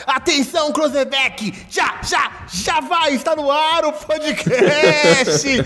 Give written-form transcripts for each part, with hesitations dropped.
Atenção, Closeback! Já vai estar no ar o podcast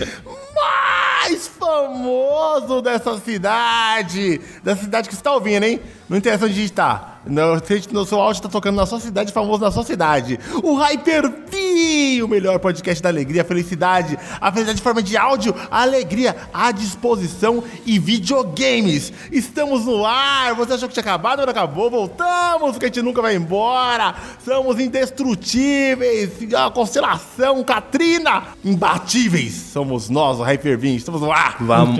mais famoso dessa cidade. Dessa cidade que você tá ouvindo, hein? Não interessa onde a gente tá. No seu áudio tá tocando na sua cidade, famoso na sua cidade. O Hyper-V, o melhor podcast da alegria, felicidade. A felicidade de forma de áudio, a alegria à disposição e videogames. Estamos no ar. Você achou que tinha acabado, mas não acabou. Voltamos, porque a gente nunca vai embora. Somos indestrutíveis. A constelação Katrina. Imbatíveis. Somos nós, o Hyper-V. Estamos no ar. Vamos.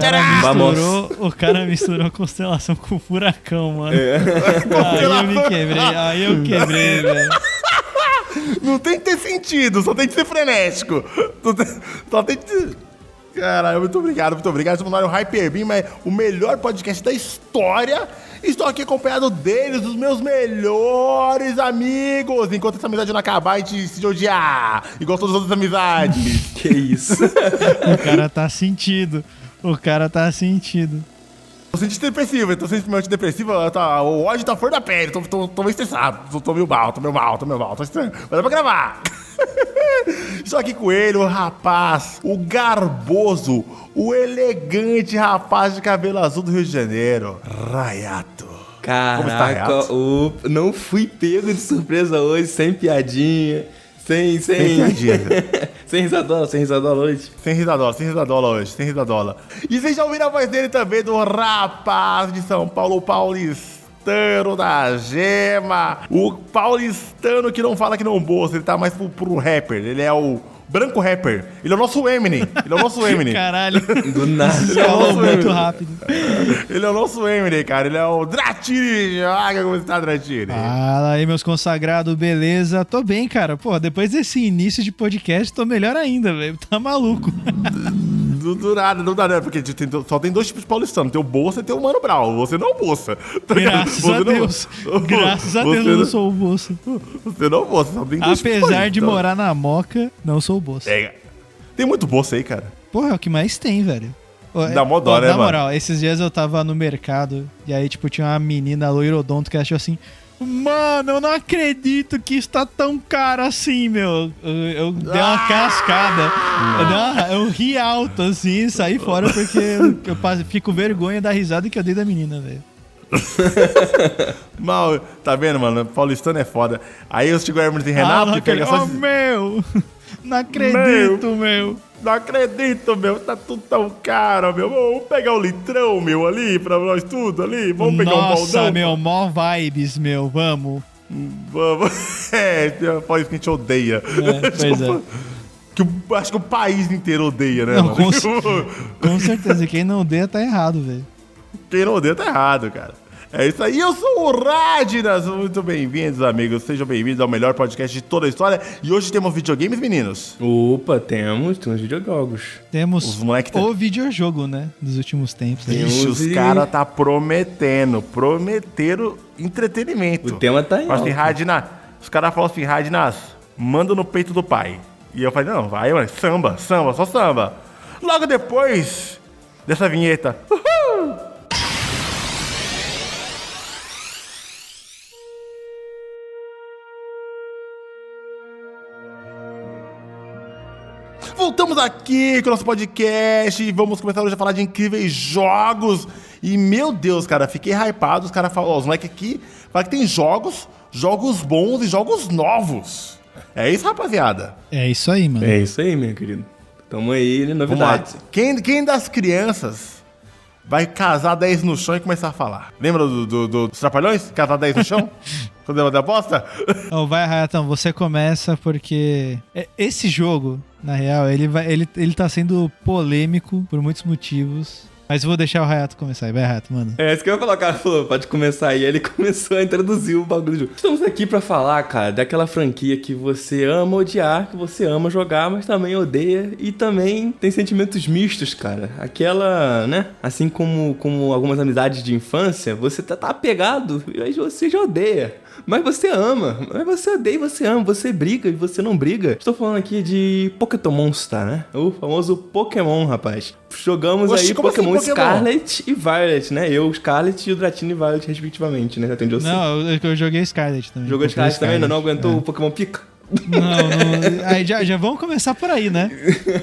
O cara misturou a constelação com o furacão, mano. Aí eu quebrei, velho. Não tem que ter sentido, só tem que ser frenético. Só tem que... Caralho, muito obrigado. Estamos no Hyper-V, mas o melhor podcast da história. Estou aqui acompanhado deles, dos meus melhores amigos. Enquanto essa amizade não acabar, a gente se odiar. Igual todas as outras amizades. Que isso? O cara tá sentido. Tô sentindo depressivo, tô sentindo antidepressivo, o ódio tá fora da pele, tô meio estressado, tô meio mal, tô estranho, mas dá pra gravar. Estou aqui com ele, o rapaz, o garboso, o elegante rapaz de cabelo azul do Rio de Janeiro, Rayato. Caraca, como está, Rayato? Não fui pego de surpresa hoje, sem piadinha. Sem piadinha. Sem risadola hoje. Sem risadola. E vocês já ouviram a voz dele também, do rapaz de São Paulo, o paulistano da gema. O paulistano que não fala que não bolsa, ele tá mais pro rapper. Ele é o branco rapper. Ele é o nosso Eminem. Caralho. Do nada. Ele falou muito rápido. Ele é o nosso Eminem, cara. Ele é o Dratini. Como está, Dratini? Fala aí, meus consagrados, beleza? Tô bem, cara. Pô, depois desse início de podcast, tô melhor ainda, velho. Tá maluco. Do nada, não dá, né? Porque só tem dois tipos de paulistano. Tem o Bolsa e tem o Mano Brown. Você não é o Bolsa. Tá Graças a Deus. Graças a Deus eu não sou o Bolsa. Você não é o Bolsa. Só tem dois Apesar de morar na Moca, não sou o Bolsa. Tem muito Bolsa aí, cara. Porra, é o que mais tem, velho. Dá mó dó, né, na mano? moral, esses dias eu tava no mercado e aí, tipo, tinha uma menina loirodonto que achou assim: mano, eu não acredito que isso tá tão caro assim, meu. Eu dei uma cascada. Eu ri alto, assim, saí fora porque eu fico vergonha da risada que eu dei da menina, velho. Mal, tá vendo, mano? Paulistano é foda. Aí eu chego Hermes e Renato e pega só... meu! Não acredito, meu! Não acredito, meu. Tá tudo tão caro, meu. Vamos pegar um litrão, meu, ali, pra nós tudo ali. Vamos pegar um baldão. Nossa, meu, mó vibes, meu. Vamos. Pode que a gente odeia. Pois é. Acho que o país inteiro odeia, né, Não, mano? com certeza. Quem não odeia tá errado, velho. Quem não odeia tá errado, cara. É isso aí, eu sou o Radinas. Muito bem-vindos, amigos. Sejam bem-vindos ao melhor podcast de toda a história. E hoje temos videogames, meninos? Opa, temos videojogos. Temos o videojogo, né? Dos últimos tempos. Vixe, os caras tá prometeram entretenimento. O tema tá em alta. Os caras falam assim, Radinas, manda no peito do pai. E eu falei, não, vai, mano, samba, só samba. Logo depois dessa vinheta. Uhul! Voltamos aqui com o nosso podcast e vamos começar hoje a falar de incríveis jogos. E, meu Deus, cara, fiquei hypado. Os caras falam, os moleques aqui falam que tem jogos bons e jogos novos. É isso, rapaziada? É isso aí, mano. É isso aí, meu querido. Tamo aí, novidades. Quem das crianças vai casar 10 no chão e começar a falar? Lembra dos Trapalhões? Casar 10 no chão? Quando da aposta? Então, vai, Rayatão, você começa porque esse jogo, na real, ele tá sendo polêmico por muitos motivos. Mas eu vou deixar o Rayato começar. Vai, Rayato, mano. É isso que eu ia falar. O cara falou, pode começar aí. Ele começou a introduzir o bagulho do jogo. Estamos aqui pra falar, cara, daquela franquia que você ama odiar, que você ama jogar, mas também odeia. E também tem sentimentos mistos, cara. Aquela, né? Assim como algumas amizades de infância, você tá apegado, mas você já odeia. Mas você ama, mas você odeia e você ama, você briga e você não briga. Estou falando aqui de Pokémonster, né? O famoso Pokémon, rapaz. Jogamos Oxi, aí como Pokémon assim, Pokémon? Scarlet e Violet, né? Eu, Scarlet e o Dratini e Violet, respectivamente, né? Até onde eu sei. Não, eu joguei Scarlet também. Jogou Comprei Scarlet também? Não aguentou é. o Pokémon Pica? Não. Aí já vamos começar por aí, né?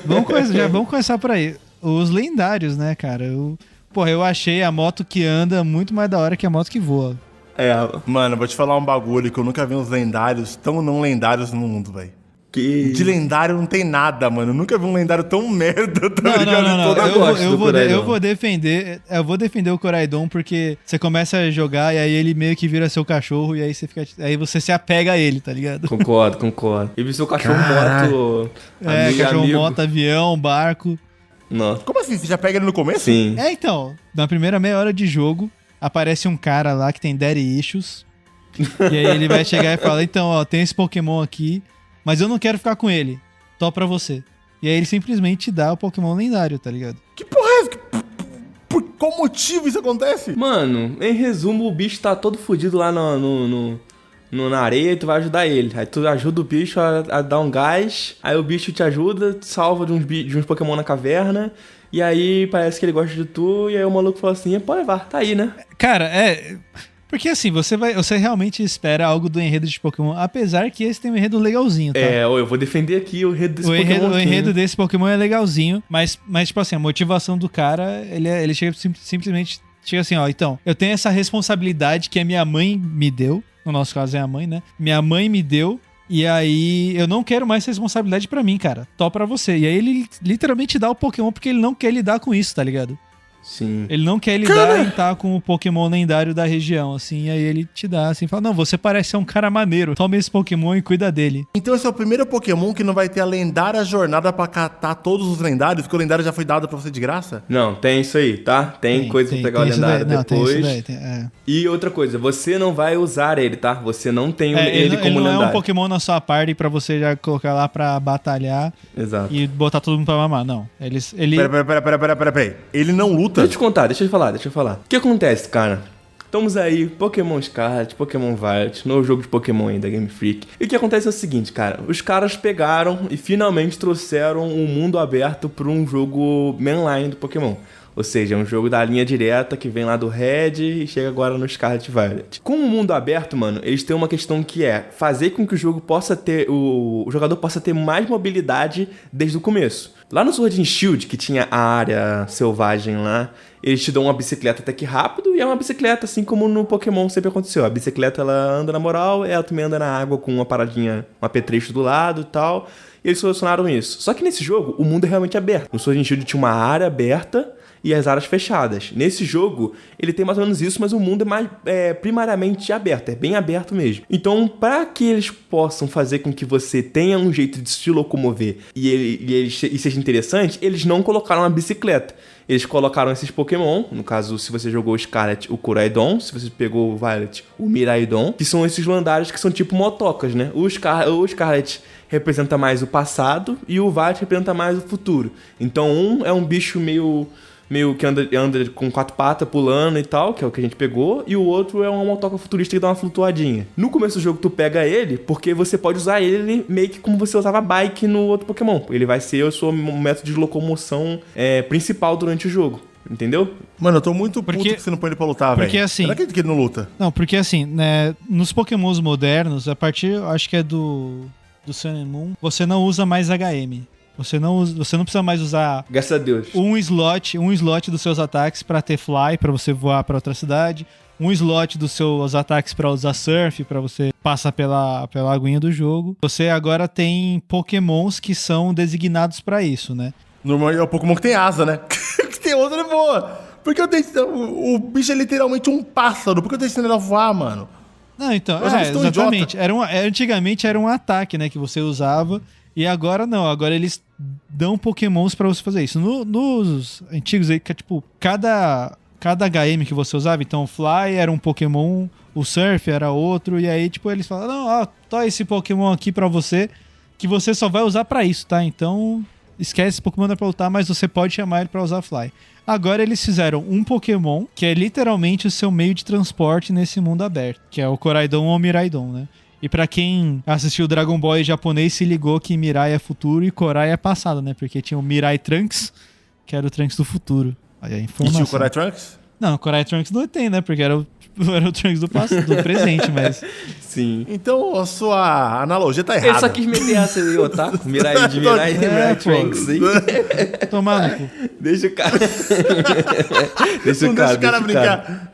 Vamos começar por aí. Os lendários, né, cara? Eu achei a moto que anda muito mais da hora que a moto que voa. É, Mano, eu vou te falar um bagulho que eu nunca vi uns lendários tão não lendários no mundo, velho. que... De lendário não tem nada, mano. Eu nunca vi um lendário tão merda, tá Não. ligado? Eu vou defender o Coraidon porque você começa a jogar e aí ele meio que vira seu cachorro e aí você se apega a ele, tá ligado? Concordo. E vi seu cachorro moto... Cachorro, amigo. moto, avião, barco. Nossa. Como assim? Você já pega ele no começo? Sim. Então, na primeira meia hora de jogo, aparece um cara lá que tem daddy issues. E aí ele vai chegar e fala, então, ó, tem esse Pokémon aqui, mas eu não quero ficar com ele. Tô pra você. E aí ele simplesmente te dá o Pokémon lendário, tá ligado? Que porra é essa? Por qual motivo isso acontece? Mano, em resumo, o bicho tá todo fudido lá na areia e tu vai ajudar ele. Aí tu ajuda o bicho a dar um gás, aí o bicho te ajuda, te salva de uns Pokémon na caverna, e aí parece que ele gosta de tu, e aí o maluco fala assim, pode levar, tá aí, né? Cara, porque assim, você realmente espera algo do enredo de Pokémon, apesar que esse tem um enredo legalzinho, tá? Eu vou defender aqui o enredo desse Pokémon aqui. O enredo desse Pokémon é legalzinho, mas tipo assim, a motivação do cara, ele chega simplesmente chega assim, ó, então, eu tenho essa responsabilidade que a minha mãe me deu, no nosso caso é a mãe, né? Minha mãe me deu, e aí eu não quero mais essa responsabilidade pra mim, cara. Tô pra você. E aí ele literalmente dá o Pokémon porque ele não quer lidar com isso, tá ligado? Sim. Ele não quer lidar em estar com o Pokémon lendário da região, assim, e aí ele te dá, assim, fala, não, você parece ser um cara maneiro, toma esse Pokémon e cuida dele. Então esse é o primeiro Pokémon que não vai ter a lendária jornada pra catar todos os lendários, porque o lendário já foi dado pra você de graça? Não, tem isso aí, tá? Tem coisa pra pegar o lendário Não, depois. tem isso daí, E outra coisa, você não vai usar ele, tá? Você não tem ele como ele não lendário. é um Pokémon na sua party pra você já colocar lá pra batalhar. Exato. E botar todo mundo pra mamar, não. Ele... Pera. Ele não luta? Deixa eu te contar, deixa eu falar. O que acontece, cara? Estamos aí, Pokémon Scarlet, Pokémon Violet, novo jogo de Pokémon aí da Game Freak. E o que acontece é o seguinte, cara. Os caras pegaram e finalmente trouxeram um mundo aberto para um jogo mainline do Pokémon. Ou seja, é um jogo da linha direta que vem lá do Red e chega agora no Scarlet Violet. Com o mundo aberto, mano, eles têm uma questão que é fazer com que o jogo possa ter... O jogador possa ter mais mobilidade desde o começo. Lá no Sword and Shield, que tinha a área selvagem lá, eles te dão uma bicicleta até que rápido, e é uma bicicleta, assim como no Pokémon sempre aconteceu. A bicicleta, ela anda na moral, ela também anda na água com uma paradinha, um apetrecho do lado e tal. E eles solucionaram isso. Só que nesse jogo, o mundo é realmente aberto. No Sword and Shield tinha uma área aberta e as áreas fechadas. Nesse jogo, ele tem mais ou menos isso, mas o mundo é mais primariamente aberto, é bem aberto mesmo. Então, para que eles possam fazer com que você tenha um jeito de se locomover e seja interessante, eles não colocaram uma bicicleta. Eles colocaram esses Pokémon, no caso, se você jogou o Scarlet, o Coraidon, se você pegou o Violet, o Miraidon, que são esses lendários que são tipo motocas, né? O Scarlet representa mais o passado e o Violet representa mais o futuro. Então, um é um bicho meio que anda com 4 patas pulando e tal, que é o que a gente pegou, e o outro é uma motoca futurista que dá uma flutuadinha. No começo do jogo tu pega ele, porque você pode usar ele meio que como você usava bike no outro Pokémon. Ele vai ser o seu método de locomoção principal durante o jogo. Entendeu? Mano, eu tô muito puto que você não põe ele pra lutar, velho. Porque assim... Será que ele não luta? Não, porque assim, né, nos Pokémons modernos, a partir, acho que é do Sun and Moon, você não usa mais HM. Você não precisa mais usar... Graças a Deus. Um slot dos seus ataques pra ter Fly, pra você voar pra outra cidade. Um slot dos seus ataques pra usar Surf, pra você passar pela aguinha do jogo. Você agora tem Pokémons que são designados pra isso, né? Normalmente é o Pokémon que tem asa, né? Que tem outra, ele voa. Porque o bicho é literalmente um pássaro. Por que eu tô ensinando ele a voar, mano? Não, então, Exatamente. Antigamente era um ataque, né, que você usava... E agora não, agora eles dão Pokémons pra você fazer isso. Nos antigos aí, que é tipo, cada HM que você usava, então o Fly era um Pokémon, o Surf era outro, e aí tipo eles falam, não, ó, tô esse Pokémon aqui pra você, que você só vai usar pra isso, tá? Então esquece esse Pokémon pra lutar, mas você pode chamar ele pra usar Fly. Agora eles fizeram um Pokémon que é literalmente o seu meio de transporte nesse mundo aberto, que é o Koraidon ou Miraidon, né? E pra quem assistiu Dragon Ball em japonês, se ligou que Mirai é futuro e Korai é passado, né? Porque tinha o Mirai Trunks, que era o Trunks do futuro. Olha a informação. E tinha o Korai Trunks? Não, o Korai Trunks não tem, né? Porque era o Trunks do presente, mas... Sim. Então a sua analogia tá errada. Ele só quis meter essa aí, Otaku. Mirai de Mirai, Mirai Trunks. Aí. Tomar no cu. Deixa o cara. Deixa Não o deixa cara o cara brincar.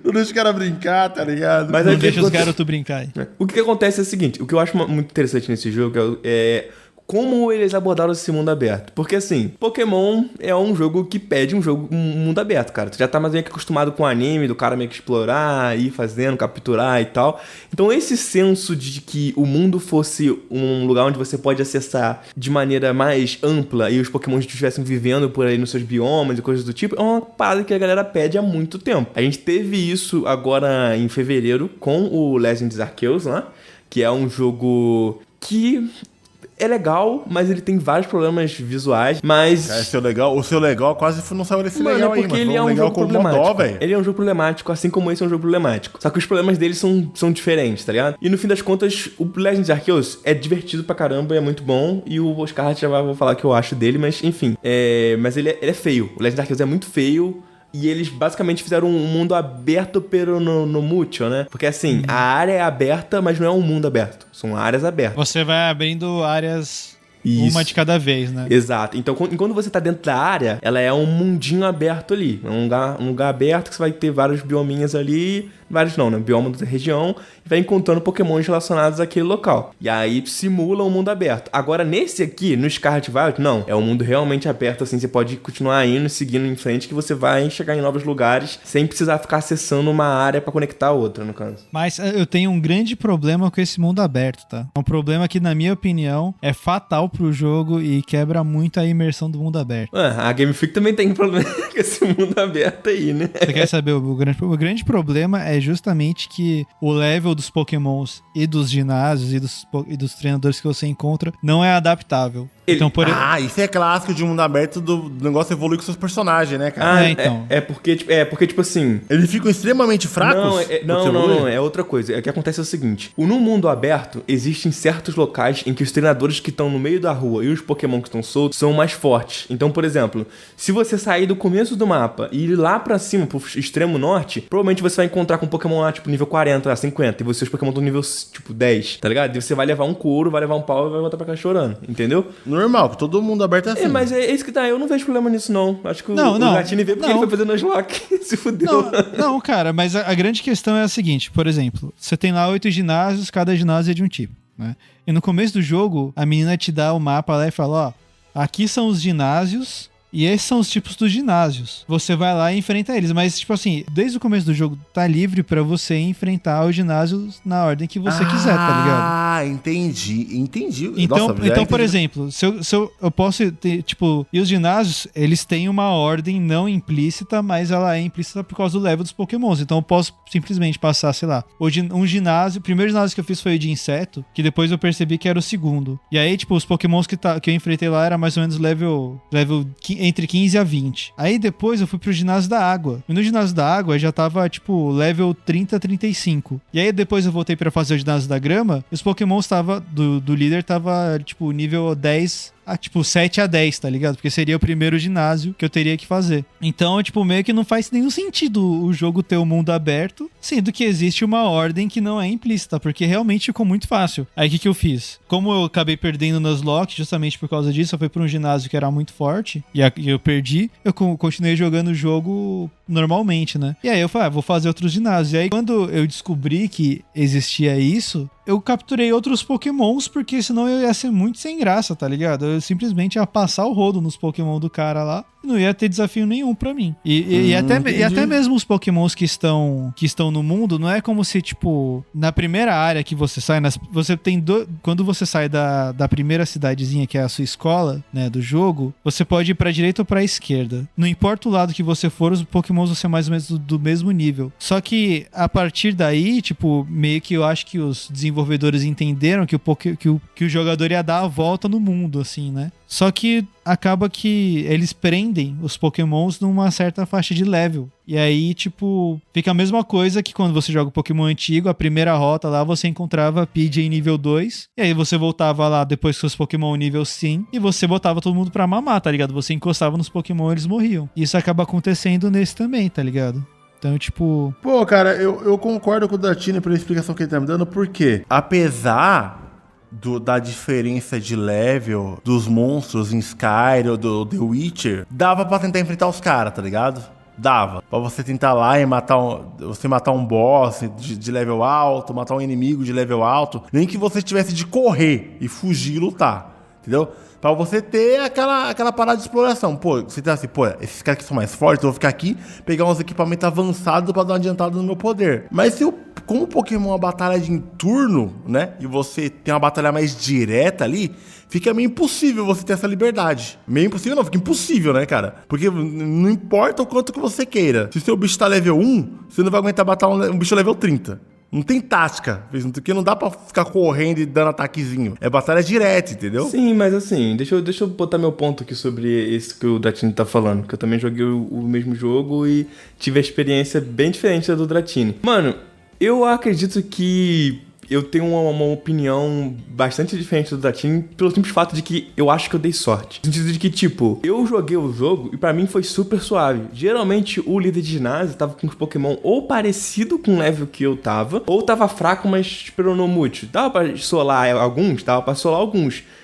Não deixa o cara brincar, tá ligado? Mas Não aí deixa os garotos brincar aí. O que acontece é o seguinte: o que eu acho muito interessante nesse jogo é como eles abordaram esse mundo aberto. Porque assim, Pokémon é um jogo que pede um mundo aberto, cara. Tu já tá mais bem acostumado com o anime, do cara meio que explorar, ir fazendo, capturar e tal. Então esse senso de que o mundo fosse um lugar onde você pode acessar de maneira mais ampla e os Pokémon estivessem vivendo por aí nos seus biomas e coisas do tipo, é uma parada que a galera pede há muito tempo. A gente teve isso agora em fevereiro com o Legends Arceus lá, que é um jogo que é legal, mas ele tem vários problemas visuais, mas... O seu legal quase não saiu desse legal aí, porque mas ele é um legal jogo como problemático. Modó, velho. Ele é um jogo problemático, assim como esse é um jogo problemático. Só que os problemas dele são diferentes, tá ligado? E no fim das contas, o Legends Arceus é divertido pra caramba, é muito bom, e o Oscar já vou falar o que eu acho dele, mas enfim. Mas ele é feio. O Legends Arceus é muito feio. E eles basicamente fizeram um mundo aberto pero no mútil, né? Porque assim, a área é aberta, mas não é um mundo aberto. São áreas abertas. Você vai abrindo áreas... Isso. Uma de cada vez, né? Exato. Então, quando você tá dentro da área, ela é um mundinho aberto ali. É um lugar aberto que você vai ter vários biominhas ali. Vários não, né? Bioma da região. E vai encontrando pokémons relacionados àquele local. E aí simula um mundo aberto. Agora, nesse aqui, no Scarlet Violet, não. É um mundo realmente aberto, assim. Você pode continuar indo, seguindo em frente, que você vai chegar em novos lugares sem precisar ficar acessando uma área pra conectar a outra, no caso. Mas eu tenho um grande problema com esse mundo aberto, tá? Um problema que, na minha opinião, é fatal pro jogo e quebra muito a imersão do mundo aberto. A Game Freak também tem problema com esse mundo aberto aí, né? Você quer saber o grande problema é justamente que o level dos pokémons e dos ginásios e dos treinadores que você encontra não é adaptável. Então, isso é clássico de um mundo aberto do negócio evoluir com seus personagens, né, cara? Então. Porque, tipo assim... Eles ficam extremamente fracos? Não, é outra coisa. O que acontece é o seguinte. No mundo aberto, existem certos locais em que os treinadores que estão no meio da rua e os Pokémon que estão soltos são mais fortes. Então, por exemplo, se você sair do começo do mapa e ir lá pra cima, pro extremo norte, provavelmente você vai encontrar com um Pokémon lá, tipo, nível 40, 50, e você, os Pokémon estão nível, tipo, 10, tá ligado? E você vai levar um couro, vai levar um pau e vai voltar pra cá chorando, entendeu? Normal, que todo mundo aberto é assim. Mas é isso que tá, eu não vejo problema nisso, não. Acho que o Gatini veio porque ele foi fazendo Nuzlocke e se fudeu. Não, cara, mas a grande questão é a seguinte, por exemplo, você tem lá 8 ginásios, cada ginásio é de um tipo, né? E no começo do jogo, a menina te dá o mapa lá e fala, ó, aqui são os ginásios e esses são os tipos dos ginásios. Você vai lá e enfrenta eles, mas tipo assim, desde o começo do jogo tá livre pra você enfrentar os ginásios na ordem que você quiser, tá ligado? Ah, entendi. Então, por exemplo, se eu posso ter, tipo, e os ginásios, eles têm uma ordem não implícita, mas ela é implícita por causa do level dos pokémons. Então eu posso simplesmente passar, sei lá, um ginásio, o primeiro ginásio que eu fiz foi o de inseto, que depois eu percebi que era o segundo. E aí, tipo, os pokémons que eu enfrentei lá era mais ou menos level entre 15 a 20. Aí depois eu fui pro ginásio da água. E no ginásio da água já tava, tipo, level 30 a 35. E aí depois eu voltei pra fazer o ginásio da grama e os pokémons do líder tava, tipo, nível 10 tipo, 7 a 10, tá ligado? Porque seria o primeiro ginásio que eu teria que fazer. Então, tipo, meio que não faz nenhum sentido o jogo ter o mundo aberto, sendo que existe uma ordem que não é implícita, porque realmente ficou muito fácil. Aí, o que eu fiz? Como eu acabei perdendo nas Nuzlocke, justamente por causa disso, eu fui pra um ginásio que era muito forte, e eu perdi, eu continuei jogando o jogo normalmente, né? E aí eu falei, vou fazer outros ginásios. E aí, quando eu descobri que existia isso, eu capturei outros pokémons, porque senão eu ia ser muito sem graça, tá ligado? Eu simplesmente ia passar o rodo nos pokémon do cara lá e não ia ter desafio nenhum pra mim. E até mesmo os pokémons que estão no mundo, não é como se, tipo, na primeira área que você sai, você tem quando você sai da primeira cidadezinha, que é a sua escola, né, do jogo, você pode ir pra direita ou pra esquerda. Não importa o lado que você for, os pokémons vão ser mais ou menos do mesmo nível. Só que, a partir daí, tipo, meio que eu acho que os desenvolvedores entenderam que o jogador ia dar a volta no mundo, assim, né? Só que acaba que eles prendem os Pokémons numa certa faixa de level. E aí, tipo, fica a mesma coisa que quando você joga o Pokémon antigo, a primeira rota lá você encontrava PJ nível 2. E aí você voltava lá depois com os Pokémon nível 100 e você botava todo mundo pra mamar, tá ligado? Você encostava nos Pokémon e eles morriam. Isso acaba acontecendo nesse também, tá ligado? Então, tipo... Pô, cara, eu concordo com o Dratini pela explicação que ele tá me dando, porque apesar da diferença de level dos monstros em Skyrim ou do The Witcher, dava pra tentar enfrentar os caras, tá ligado? Dava. Pra você tentar lá e matar um boss de level alto, matar um inimigo de level alto, nem que você tivesse de correr e fugir e lutar, entendeu? Pra você ter aquela parada de exploração. Pô, você tá assim, pô, esses caras aqui são mais fortes, eu vou ficar aqui, pegar uns equipamentos avançados pra dar uma adiantada no meu poder. Mas como o Pokémon é uma batalha de em turno, né? E você tem uma batalha mais direta ali, fica meio impossível você ter essa liberdade. Meio impossível não, fica impossível, né, cara? Porque não importa o quanto que você queira. Se o seu bicho tá level 1, você não vai aguentar batalhar um bicho level 30. Não tem tática, porque não dá pra ficar correndo e dando ataquezinho. É batalha direta, entendeu? Sim, mas assim, deixa eu botar meu ponto aqui sobre isso que o Dratini tá falando. Que eu também joguei o mesmo jogo e tive a experiência bem diferente da do Dratini. Mano, eu acredito que eu tenho uma opinião bastante diferente do Dratini pelo simples fato de que eu acho que eu dei sorte. No sentido de que, tipo, eu joguei o jogo e pra mim foi super suave. Geralmente, o líder de ginásio tava com os Pokémon ou parecido com o level que eu tava, ou tava fraco, mas esperou no mútil. Dava pra solar alguns.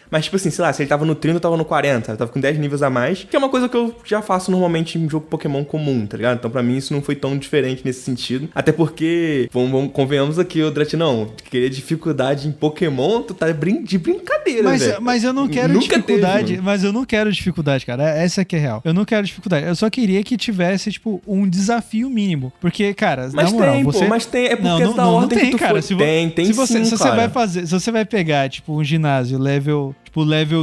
Mas, tipo assim, sei lá, se ele tava no 30, eu tava no 40, eu tava com 10 níveis a mais, que é uma coisa que eu já faço normalmente em jogo Pokémon comum, tá ligado? Então, pra mim, isso não foi tão diferente nesse sentido. Até porque, convenhamos aqui, o Dratinão, querer dificuldade em Pokémon, tu tá de brincadeira, velho. Mas eu não quero Nunca dificuldade, teve, mas eu não quero dificuldade, cara. Essa é que é real. Eu não quero dificuldade. Eu só queria que tivesse, tipo, um desafio mínimo. Porque, cara, mas na moral, tem, você... pô, mas tem, é porque não, da não, ordem não tem, que tu cara. foi. Tem sim, se cara. se você vai pegar, tipo, um ginásio level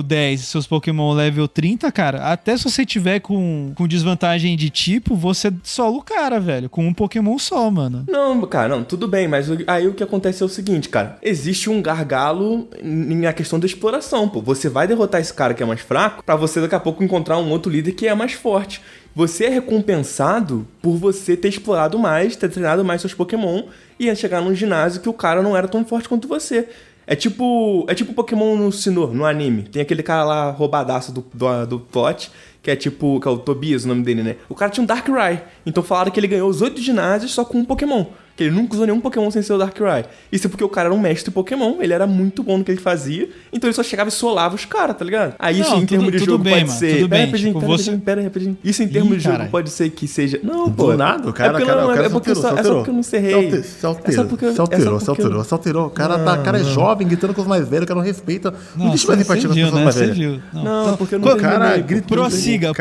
10 e seus Pokémon level 30, cara, até se você tiver com desvantagem de tipo, você sola o cara, velho, com um Pokémon só, mano. Não, cara, não, tudo bem, mas aí o que acontece é o seguinte, cara, existe um gargalo na questão da exploração, pô. Você vai derrotar esse cara que é mais fraco pra você daqui a pouco encontrar um outro líder que é mais forte. Você é recompensado por você ter explorado mais, ter treinado mais seus Pokémon e chegar num ginásio que o cara não era tão forte quanto você. É tipo Pokémon no Sinnoh, no anime. Tem aquele cara lá roubadaço do plot, que é o Tobias, o nome dele, né? O cara tinha um Darkrai. Então falaram que ele ganhou os 8 ginásios só com um Pokémon. Que ele nunca usou nenhum Pokémon sem ser o Darkrai. Isso é porque o cara era um mestre Pokémon, ele era muito bom no que ele fazia, então ele só chegava e solava os caras, tá ligado? Aí isso em termos de jogo pode ser... Tudo bem, Pera rapidinho. Isso em termos de jogo pode ser que seja... Não, pô. Do nada, o cara... É só porque eu não encerrei. Se alterou. O cara é jovem, gritando com os mais velhos, o cara não respeita. Não deixa mais empatia com as pessoas mais velhas. Não, porque eu não terminei. Prossiga.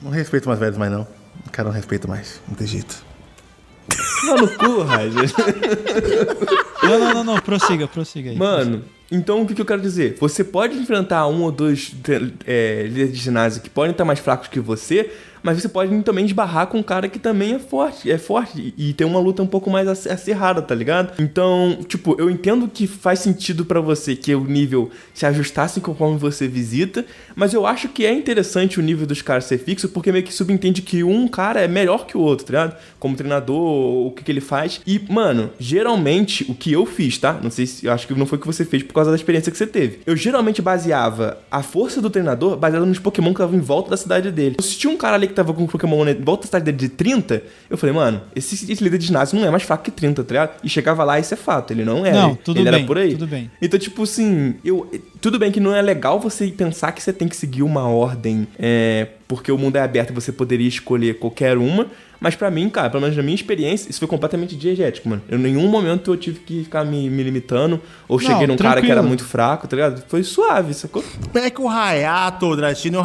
Não respeito mais velhos mais, não. O cara não respeita mais. Não tem jeito. Não, no cu, Raja. Não, prossiga aí. Mano, então o que eu quero dizer? Você pode enfrentar um ou dois líderes de ginásio que podem estar mais fracos que você, mas você pode também esbarrar com um cara que também é forte e tem uma luta um pouco mais acirrada, tá ligado? Então, tipo, eu entendo que faz sentido pra você que o nível se ajustasse conforme você visita, mas eu acho que é interessante o nível dos caras ser fixo, porque meio que subentende que um cara é melhor que o outro, tá ligado? Como treinador, o que ele faz. E, mano, geralmente, o que eu fiz, tá? Não sei se... Eu acho que não foi o que você fez por causa da experiência que você teve. Eu geralmente baseava a força do treinador baseada nos Pokémon que estavam em volta da cidade dele. Se tinha um cara ali que tava com um Pokémon em volta da cidade dele de 30, eu falei, mano, esse líder de ginásio não é mais fraco que 30, tá ligado? E chegava lá, isso é fato, ele não era. Não, tudo ele bem, era por aí. tudo bem. Então, tipo assim, tudo bem que não é legal você pensar que você tem que seguir uma ordem, porque o mundo é aberto e você poderia escolher qualquer uma, mas pra mim, cara, pelo menos na minha experiência, isso foi completamente diegético, mano. Em nenhum momento eu tive que ficar me limitando, ou cheguei num cara que era muito fraco, tá ligado? Foi suave, sacou? É que o Hayato, Dratini,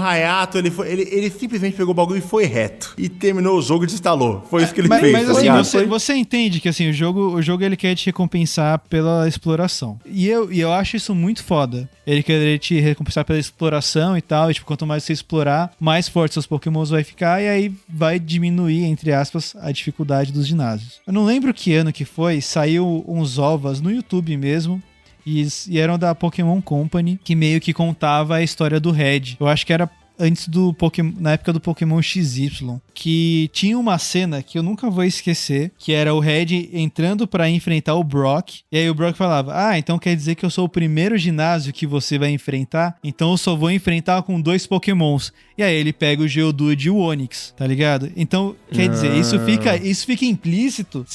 ele simplesmente pegou o bagulho e foi reto. E terminou o jogo e desinstalou. Foi isso que ele fez. Mas tá assim, você entende que assim, o jogo ele quer te recompensar pela exploração. E eu acho isso muito foda. Ele quer te recompensar pela exploração e tal. E tipo, quanto mais você explorar, mais forte seus Pokémons vai ficar. E aí vai diminuir, entre aspas, a dificuldade dos ginásios. Eu não lembro que ano que foi, saiu uns ovas no YouTube mesmo, e eram da Pokémon Company, que meio que contava a história do Red. Eu acho que era antes do Pokémon, na época do Pokémon XY, que tinha uma cena que eu nunca vou esquecer, que era o Red entrando pra enfrentar o Brock, e aí o Brock falava, então quer dizer que eu sou o primeiro ginásio que você vai enfrentar? Então eu só vou enfrentar com 2 Pokémons. E aí ele pega o Geodude e o Onix, tá ligado? Então, quer dizer, isso fica implícito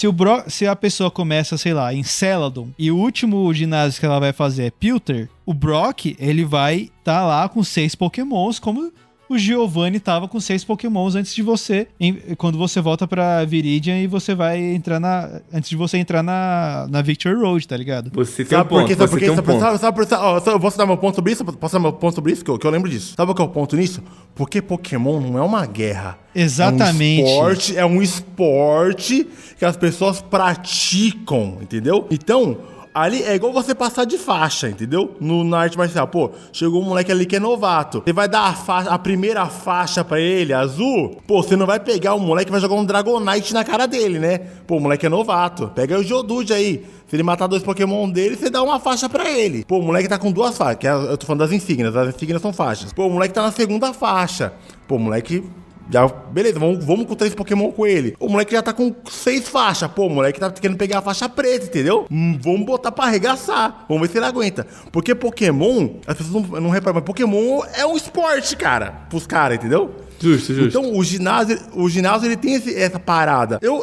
se a pessoa começa, sei lá, em Celadon, e o último ginásio que ela vai fazer é Pilter, o Brock, ele vai tá lá com 6 Pokémons, como o Giovanni tava com 6 Pokémons antes de você, quando você volta pra Viridian e você vai entrar antes de você entrar na Victory Road, tá ligado? Você tem um ponto, você tem um ponto. Eu posso dar meu ponto sobre isso? Posso dar meu ponto sobre isso? Que eu lembro disso. Sabe qual é o ponto nisso? Porque Pokémon não é uma guerra. Exatamente. É um esporte que as pessoas praticam, entendeu? Então, ali é igual você passar de faixa, entendeu? Na arte marcial. Pô, chegou um moleque ali que é novato. Você vai dar a primeira faixa pra ele, azul. Pô, você não vai pegar o moleque e vai jogar um Dragonite na cara dele, né? Pô, o moleque é novato. Pega o Geodude aí. Se ele matar 2 Pokémon dele, você dá uma faixa pra ele. Pô, o moleque tá com 2 faixas. Eu tô falando das insígnias. As insígnias são faixas. Pô, o moleque tá na segunda faixa. Pô, o moleque... Já, beleza, vamos com 3 Pokémon com ele. O moleque já tá com 6 faixas. Pô, o moleque tá querendo pegar a faixa preta, entendeu? Vamos botar pra arregaçar. Vamos ver se ele aguenta. Porque Pokémon, as pessoas não reparam, mas Pokémon é um esporte, cara. Pros caras, entendeu? Justo. Então, o ginásio ele tem essa parada. Eu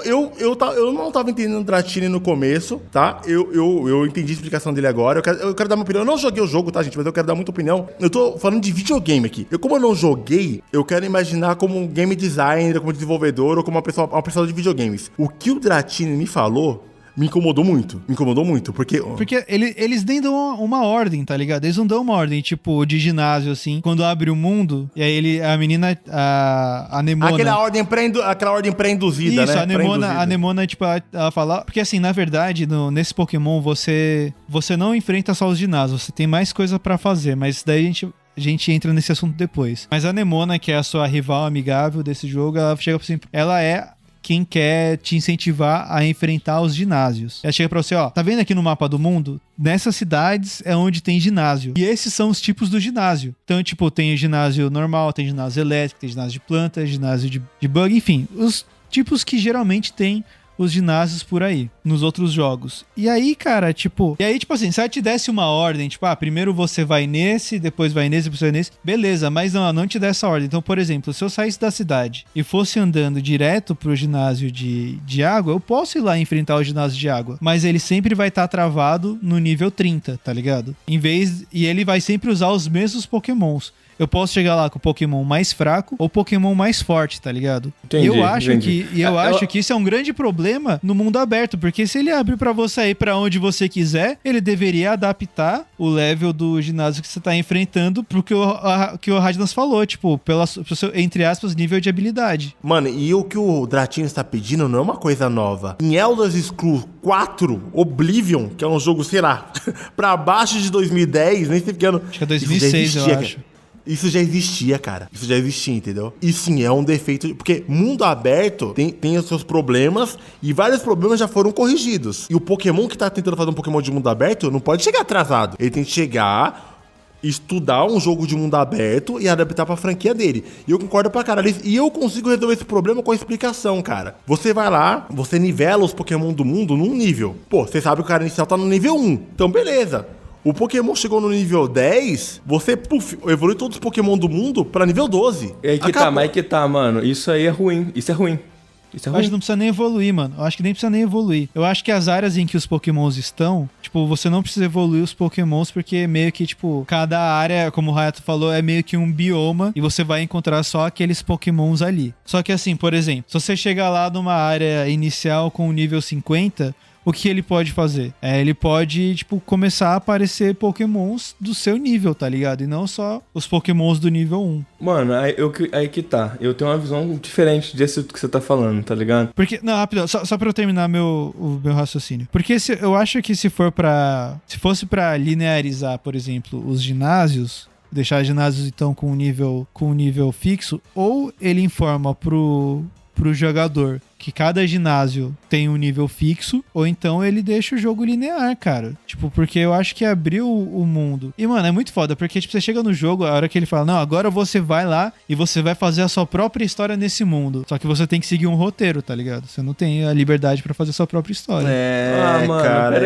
não tava entendendo o Dratini no começo, tá? Eu entendi a explicação dele agora. Eu quero dar minha opinião. Eu não joguei o jogo, tá, gente? Mas eu quero dar muita opinião. Eu tô falando de videogame aqui. Como eu não joguei, eu quero imaginar como um game designer, como desenvolvedor ou como uma pessoa de videogames. O que o Dratini me falou me incomodou muito, porque eles nem dão uma ordem, tá ligado? Eles não dão uma ordem, tipo, de ginásio, assim, quando abre o mundo, e aí a menina, a Nemona... Aquela ordem pré-induzida, isso, né? A Nemona, tipo, ela fala... Porque, assim, na verdade, nesse Pokémon, você não enfrenta só os ginásios, você tem mais coisa pra fazer, mas daí a gente entra nesse assunto depois. Mas a Nemona, que é a sua rival amigável desse jogo, ela chega assim, ela é quem quer te incentivar a enfrentar os ginásios. Ela chega pra você, tá vendo aqui no mapa do mundo? Nessas cidades é onde tem ginásio. E esses são os tipos do ginásio. Então, tipo, tem o ginásio normal, tem ginásio elétrico, tem ginásio de planta, ginásio de bug, enfim. Os tipos que geralmente tem os ginásios por aí, nos outros jogos. E aí, cara, tipo assim, se ela te desse uma ordem, tipo, primeiro você vai nesse, depois vai nesse, depois vai nesse, beleza, mas não te dá essa ordem. Então, por exemplo, se eu saísse da cidade e fosse andando direto pro ginásio de água, eu posso ir lá enfrentar o ginásio de água, mas ele sempre vai estar travado no nível 30, tá ligado? E ele vai sempre usar os mesmos Pokémons. Eu posso chegar lá com o Pokémon mais fraco ou Pokémon mais forte, tá ligado? Entendi, eu acho que isso é um grande problema no mundo aberto, porque se ele abrir pra você ir pra onde você quiser, ele deveria adaptar o level do ginásio que você tá enfrentando pro que o Radnas falou, tipo, pro seu, entre aspas, nível de habilidade. Mano, e o que o Dratini está pedindo não é uma coisa nova. Em Elder Scrolls 4 Oblivion, que é um jogo, sei lá, pra baixo de 2010, nem sei que ano. Acho que é 2006, eu acho. Isso já existia, cara. Isso já existia, entendeu? E sim, é um defeito. Porque mundo aberto tem os seus problemas e vários problemas já foram corrigidos. E o Pokémon que tá tentando fazer um Pokémon de mundo aberto não pode chegar atrasado. Ele tem que chegar, estudar um jogo de mundo aberto e adaptar pra franquia dele. E eu concordo pra caralho. E eu consigo resolver esse problema com a explicação, cara. Você vai lá, você nivela os Pokémon do mundo num nível. Pô, você sabe que o cara inicial tá no nível 1. Então, beleza. O Pokémon chegou no nível 10, você, evolui todos os Pokémon do mundo pra nível 12. E aí que tá, mano. Isso aí é ruim. Isso é ruim. Eu acho que não precisa nem evoluir, mano. Eu acho que nem precisa nem evoluir. Eu acho que as áreas em que os Pokémons estão, tipo, você não precisa evoluir os Pokémons, porque meio que, tipo, cada área, como o Hayato falou, é meio que um bioma e você vai encontrar só aqueles Pokémons ali. Só que assim, por exemplo, se você chegar lá numa área inicial com o nível 50... o que ele pode fazer? Ele pode, tipo, começar a aparecer Pokémons do seu nível, tá ligado? E não só os Pokémons do nível 1. Mano, aí que tá. Eu tenho uma visão diferente disso que você tá falando, tá ligado? Porque, não, rápido, só pra eu terminar o meu raciocínio. Porque eu acho que se fosse pra linearizar, por exemplo, os ginásios, deixar ginásios, então, com um nível fixo, ou ele informa pro pro jogador que cada ginásio tem um nível fixo, ou então ele deixa o jogo linear, cara. Tipo, porque eu acho que abriu o mundo. E, mano, é muito foda, porque, tipo, você chega no jogo, a hora que ele fala, não, agora você vai lá e você vai fazer a sua própria história nesse mundo. Só que você tem que seguir um roteiro, tá ligado? Você não tem a liberdade pra fazer a sua própria história. Mano, cara.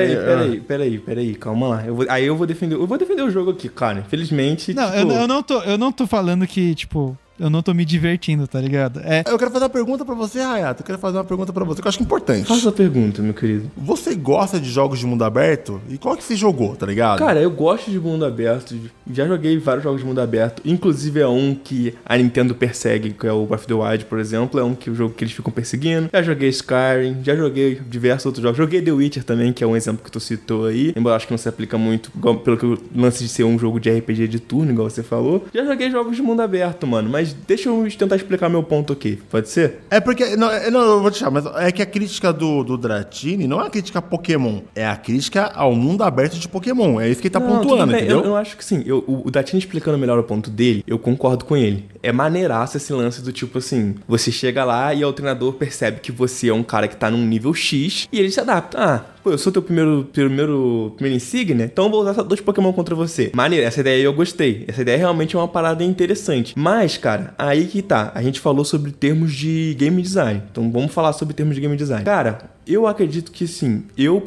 Peraí, calma lá. Eu vou defender o jogo aqui, cara. Infelizmente, Não, tipo... eu não tô falando que, tipo... Eu não tô me divertindo, tá ligado? Eu quero fazer uma pergunta pra você, Hayato. Eu quero fazer uma pergunta pra você que eu acho que é importante. Faça a pergunta, meu querido. Você gosta de jogos de mundo aberto? E qual que você jogou, tá ligado? Cara, eu gosto de mundo aberto. Já joguei vários jogos de mundo aberto. Inclusive é um que a Nintendo persegue, que é o Breath of the Wild, por exemplo. É o jogo que eles ficam perseguindo. Já joguei Skyrim, já joguei diversos outros jogos. Joguei The Witcher também, que é um exemplo que tu citou aí. Embora eu acho que não se aplica muito, pelo que o lance de ser um jogo de RPG de turno, igual você falou. Já joguei jogos de mundo aberto, mano. Mas deixa eu tentar explicar meu ponto aqui. Pode ser? É porque... Não, eu vou deixar, mas é que a crítica do Dratini não é a crítica a Pokémon. É a crítica ao mundo aberto de Pokémon. É isso que ele tá pontuando, entendeu? Eu acho que sim. O Dratini explicando melhor o ponto dele, eu concordo com ele. É maneiraço esse lance do tipo assim, você chega lá e o treinador percebe que você é um cara que tá num nível X e ele se adapta. Pô, eu sou teu primeiro insígnia, então eu vou usar 2 Pokémon contra você. Maneiro, essa ideia eu gostei. Essa ideia realmente é uma parada interessante. Mas, cara, aí que tá. A gente falou sobre termos de game design. Então vamos falar sobre termos de game design. Cara, eu acredito que sim. Eu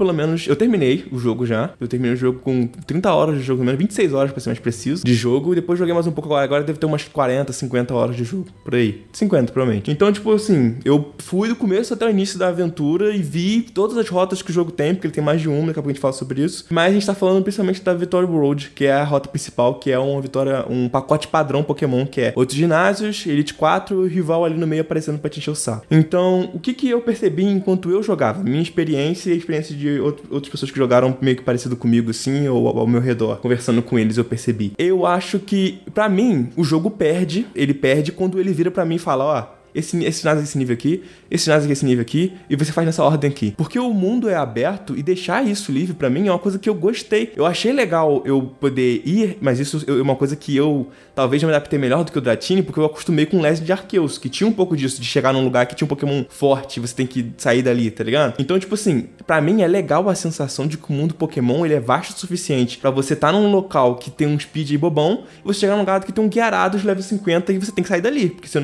terminei o jogo já. Eu terminei o jogo com 30 horas de jogo, 26 horas pra ser mais preciso, de jogo. E depois joguei mais um pouco agora. Agora deve ter umas 40, 50 horas de jogo. Por aí. 50, provavelmente. Então, tipo assim, eu fui do começo até o início da aventura e vi todas as rotas que o jogo tem, porque ele tem mais de uma, daqui a pouco a gente fala sobre isso. Mas a gente tá falando principalmente da Victory Road, que é a rota principal, que é um pacote padrão Pokémon, que é 8 ginásios, Elite 4 e o rival ali no meio aparecendo pra te encher o saco. Então, o que eu percebi enquanto eu jogava? Minha experiência e a experiência de outras pessoas que jogaram meio que parecido comigo, assim, ou ao meu redor, conversando com eles, eu percebi. Eu acho que, pra mim, o jogo perde. Ele perde quando ele vira pra mim e fala, ó... Esse ginásio esse nível aqui, esse ginásio esse nível aqui, e você faz nessa ordem aqui. Porque o mundo é aberto e deixar isso livre pra mim é uma coisa que eu gostei. Eu achei legal eu poder ir, mas isso é uma coisa que eu talvez me adaptei melhor do que o Dratini, porque eu acostumei com o Legend de Arceus, que tinha um pouco disso, de chegar num lugar que tinha um Pokémon forte, você tem que sair dali, tá ligado? Então, tipo assim, pra mim é legal a sensação de que o mundo Pokémon, ele é vasto o suficiente pra você estar num local que tem um speed bobão, e você chegar num lugar que tem um Gyarados level 50 e você tem que sair dali, porque você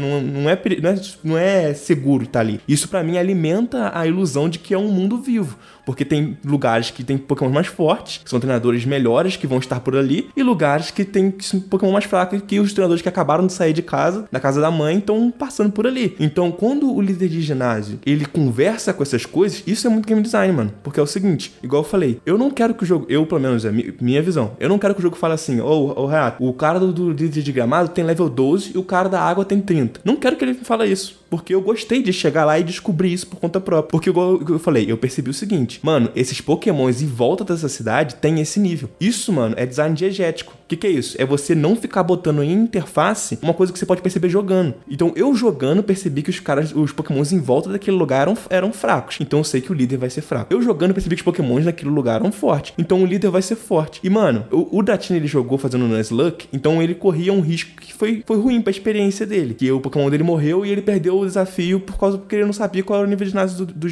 não é seguro estar ali. Isso pra mim alimenta a ilusão de que é um mundo vivo, porque tem lugares que tem Pokémon mais fortes, que são treinadores melhores que vão estar por ali, e lugares que tem Pokémon mais fracos, que os treinadores que acabaram de sair de casa, da casa da mãe, estão passando por ali. Então, quando o líder de ginásio, ele conversa com essas coisas, isso é muito game design, mano. Porque é o seguinte, igual eu falei, eu não quero que o jogo, pelo menos, é minha visão, eu não quero que o jogo fale assim, Renato, o cara do líder de gramado tem level 12 e o cara da água tem 30. Não quero que ele fale isso. Porque eu gostei de chegar lá e descobrir isso por conta própria. Porque, igual eu falei, eu percebi o seguinte. Mano, esses Pokémons em volta dessa cidade tem esse nível. Isso, mano, é design diegético. O que é isso? É você não ficar botando em interface uma coisa que você pode perceber jogando. Então, eu jogando, percebi que os Pokémons em volta daquele lugar eram fracos. Então, eu sei que o líder vai ser fraco. Eu jogando, percebi que os Pokémons naquele lugar eram fortes. Então, o líder vai ser forte. E, mano, o Dratini, ele jogou fazendo Nuzlocke, então ele corria um risco que foi ruim pra experiência dele. Que o Pokémon dele morreu e ele perdeu o desafio porque ele não sabia qual era o nível de ginásio do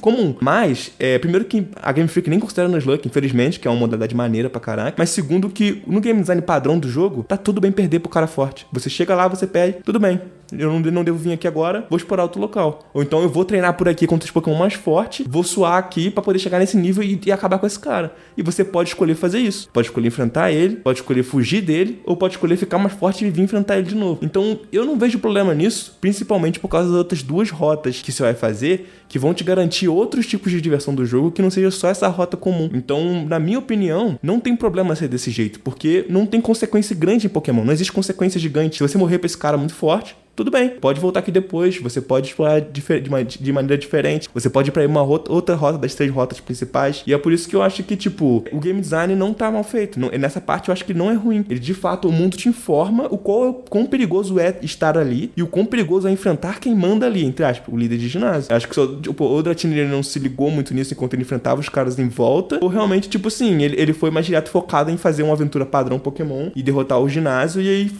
comum. Mas, primeiro que a Game Freak nem considera Nuzlocke, infelizmente, que é uma modalidade maneira pra caraca. Mas segundo que no game design padrão do jogo, tá tudo bem perder pro cara forte. Você chega lá, você perde, tudo bem. Eu não devo vir aqui agora, vou explorar outro local. Ou então eu vou treinar por aqui contra os Pokémon mais fortes, vou suar aqui pra poder chegar nesse nível e acabar com esse cara. E você pode escolher fazer isso. Pode escolher enfrentar ele, pode escolher fugir dele, ou pode escolher ficar mais forte e vir enfrentar ele de novo. Então eu não vejo problema nisso, principalmente por causa das outras 2 rotas que você vai fazer, que vão te garantir outros tipos de diversão do jogo que não seja só essa rota comum. Então, na minha opinião, não tem problema ser desse jeito, porque não tem consequência grande em Pokémon. Não existe consequência gigante. Se você morrer pra esse cara muito forte, tudo bem, pode voltar aqui depois, você pode explorar de maneira diferente, você pode ir pra uma outra rota das 3 rotas principais, e é por isso que eu acho que, tipo, o game design não tá mal feito, nessa parte eu acho que não é ruim, ele de fato, o mundo te informa o quão perigoso é estar ali, e o quão perigoso é enfrentar quem manda ali, entre aspas, o líder de ginásio. Eu acho que o Dratini ele não se ligou muito nisso enquanto ele enfrentava os caras em volta, ou realmente, tipo assim, ele foi mais direto focado em fazer uma aventura padrão Pokémon, e derrotar o ginásio, e aí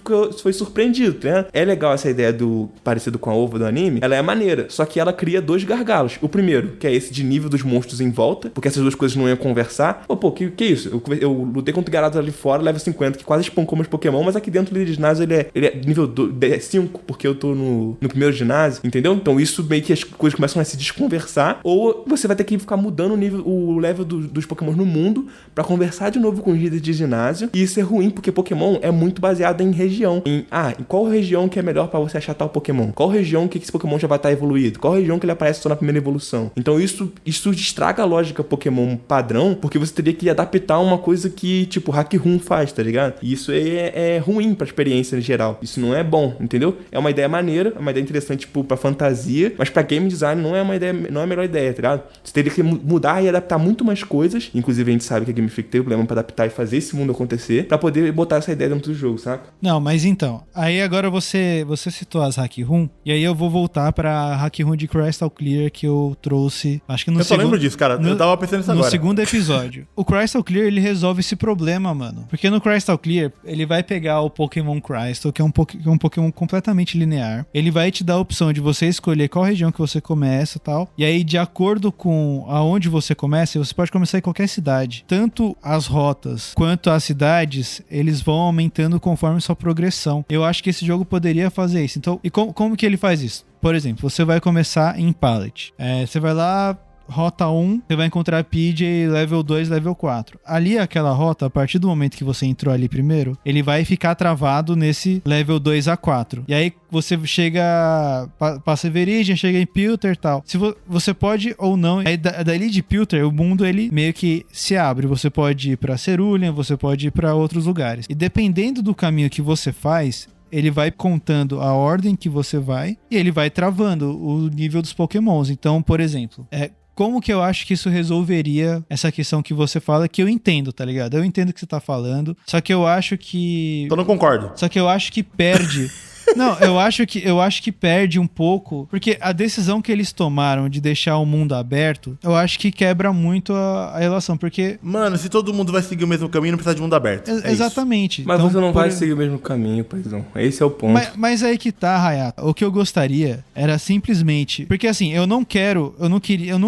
foi surpreendido, né? É legal essa ideia ideia do parecido com a ova do anime, ela é maneira. Só que ela cria 2 gargalos. O primeiro, que é esse de nível dos monstros em volta, porque essas 2 coisas não iam conversar. Pô, que é isso? Eu lutei contra o Gyarados ali fora, level 50, que quase espancou meus Pokémon, mas aqui dentro do ginásio ele é nível 5, porque eu tô no primeiro ginásio, entendeu? Então isso meio que as coisas começam a se desconversar, ou você vai ter que ficar mudando o level dos Pokémon no mundo pra conversar de novo com os líderes de ginásio, e isso é ruim, porque Pokémon é muito baseado em região, em qual região que é melhor pra você achar tal Pokémon, qual região que esse Pokémon já vai estar evoluído, qual região que ele aparece só na primeira evolução. Então isso estraga a lógica Pokémon padrão, porque você teria que adaptar uma coisa que, tipo, Hack Room faz, tá ligado? E isso é ruim pra experiência em geral. Isso não é bom, entendeu? É uma ideia maneira, é uma ideia interessante, tipo, pra fantasia, mas pra game design não é a melhor ideia, tá ligado? Você teria que mudar e adaptar muito mais coisas, inclusive a gente sabe que a Game Freak tem problema pra adaptar e fazer esse mundo acontecer, pra poder botar essa ideia dentro do jogo, saca? Não, mas então, aí agora você citou as Hack Room, e aí eu vou voltar pra Hack Room de Crystal Clear que eu trouxe, acho que no Eu só lembro disso, cara. Eu tava pensando nisso agora. No segundo episódio. O Crystal Clear, ele resolve esse problema, mano. Porque no Crystal Clear, ele vai pegar o Pokémon Crystal, que é um Pokémon completamente linear. Ele vai te dar a opção de você escolher qual região que você começa e tal. E aí, de acordo com aonde você começa, você pode começar em qualquer cidade. Tanto as rotas quanto as cidades, eles vão aumentando conforme sua progressão. Eu acho que esse jogo poderia fazer isso. Então, e como que ele faz isso? Por exemplo, você vai começar em Pallet. Você vai lá, rota 1, você vai encontrar PJ level 2, level 4. Ali, aquela rota, a partir do momento que você entrou ali primeiro, ele vai ficar travado nesse level 2 a 4. E aí, você chega, passa Viridian, chega em Pilter e tal. Se você pode ou não, aí dali de Pilter, o mundo, ele meio que se abre. Você pode ir pra Cerulean, você pode ir pra outros lugares. E dependendo do caminho que você faz, ele vai contando a ordem que você vai e ele vai travando o nível dos Pokémons. Então, por exemplo, como que eu acho que isso resolveria essa questão que você fala, que eu entendo, tá ligado? Eu entendo o que você tá falando, só que eu acho que... Eu não concordo. Só que eu acho que perde... Não, eu acho que perde um pouco, porque a decisão que eles tomaram de deixar o mundo aberto, eu acho que quebra muito a relação, porque... Mano, se todo mundo vai seguir o mesmo caminho, não precisa de mundo aberto. Exatamente. Mas então, você não vai seguir o mesmo caminho, paizão. Esse é o ponto. Mas aí que tá, Hayato. O que eu gostaria era simplesmente... Porque assim, eu não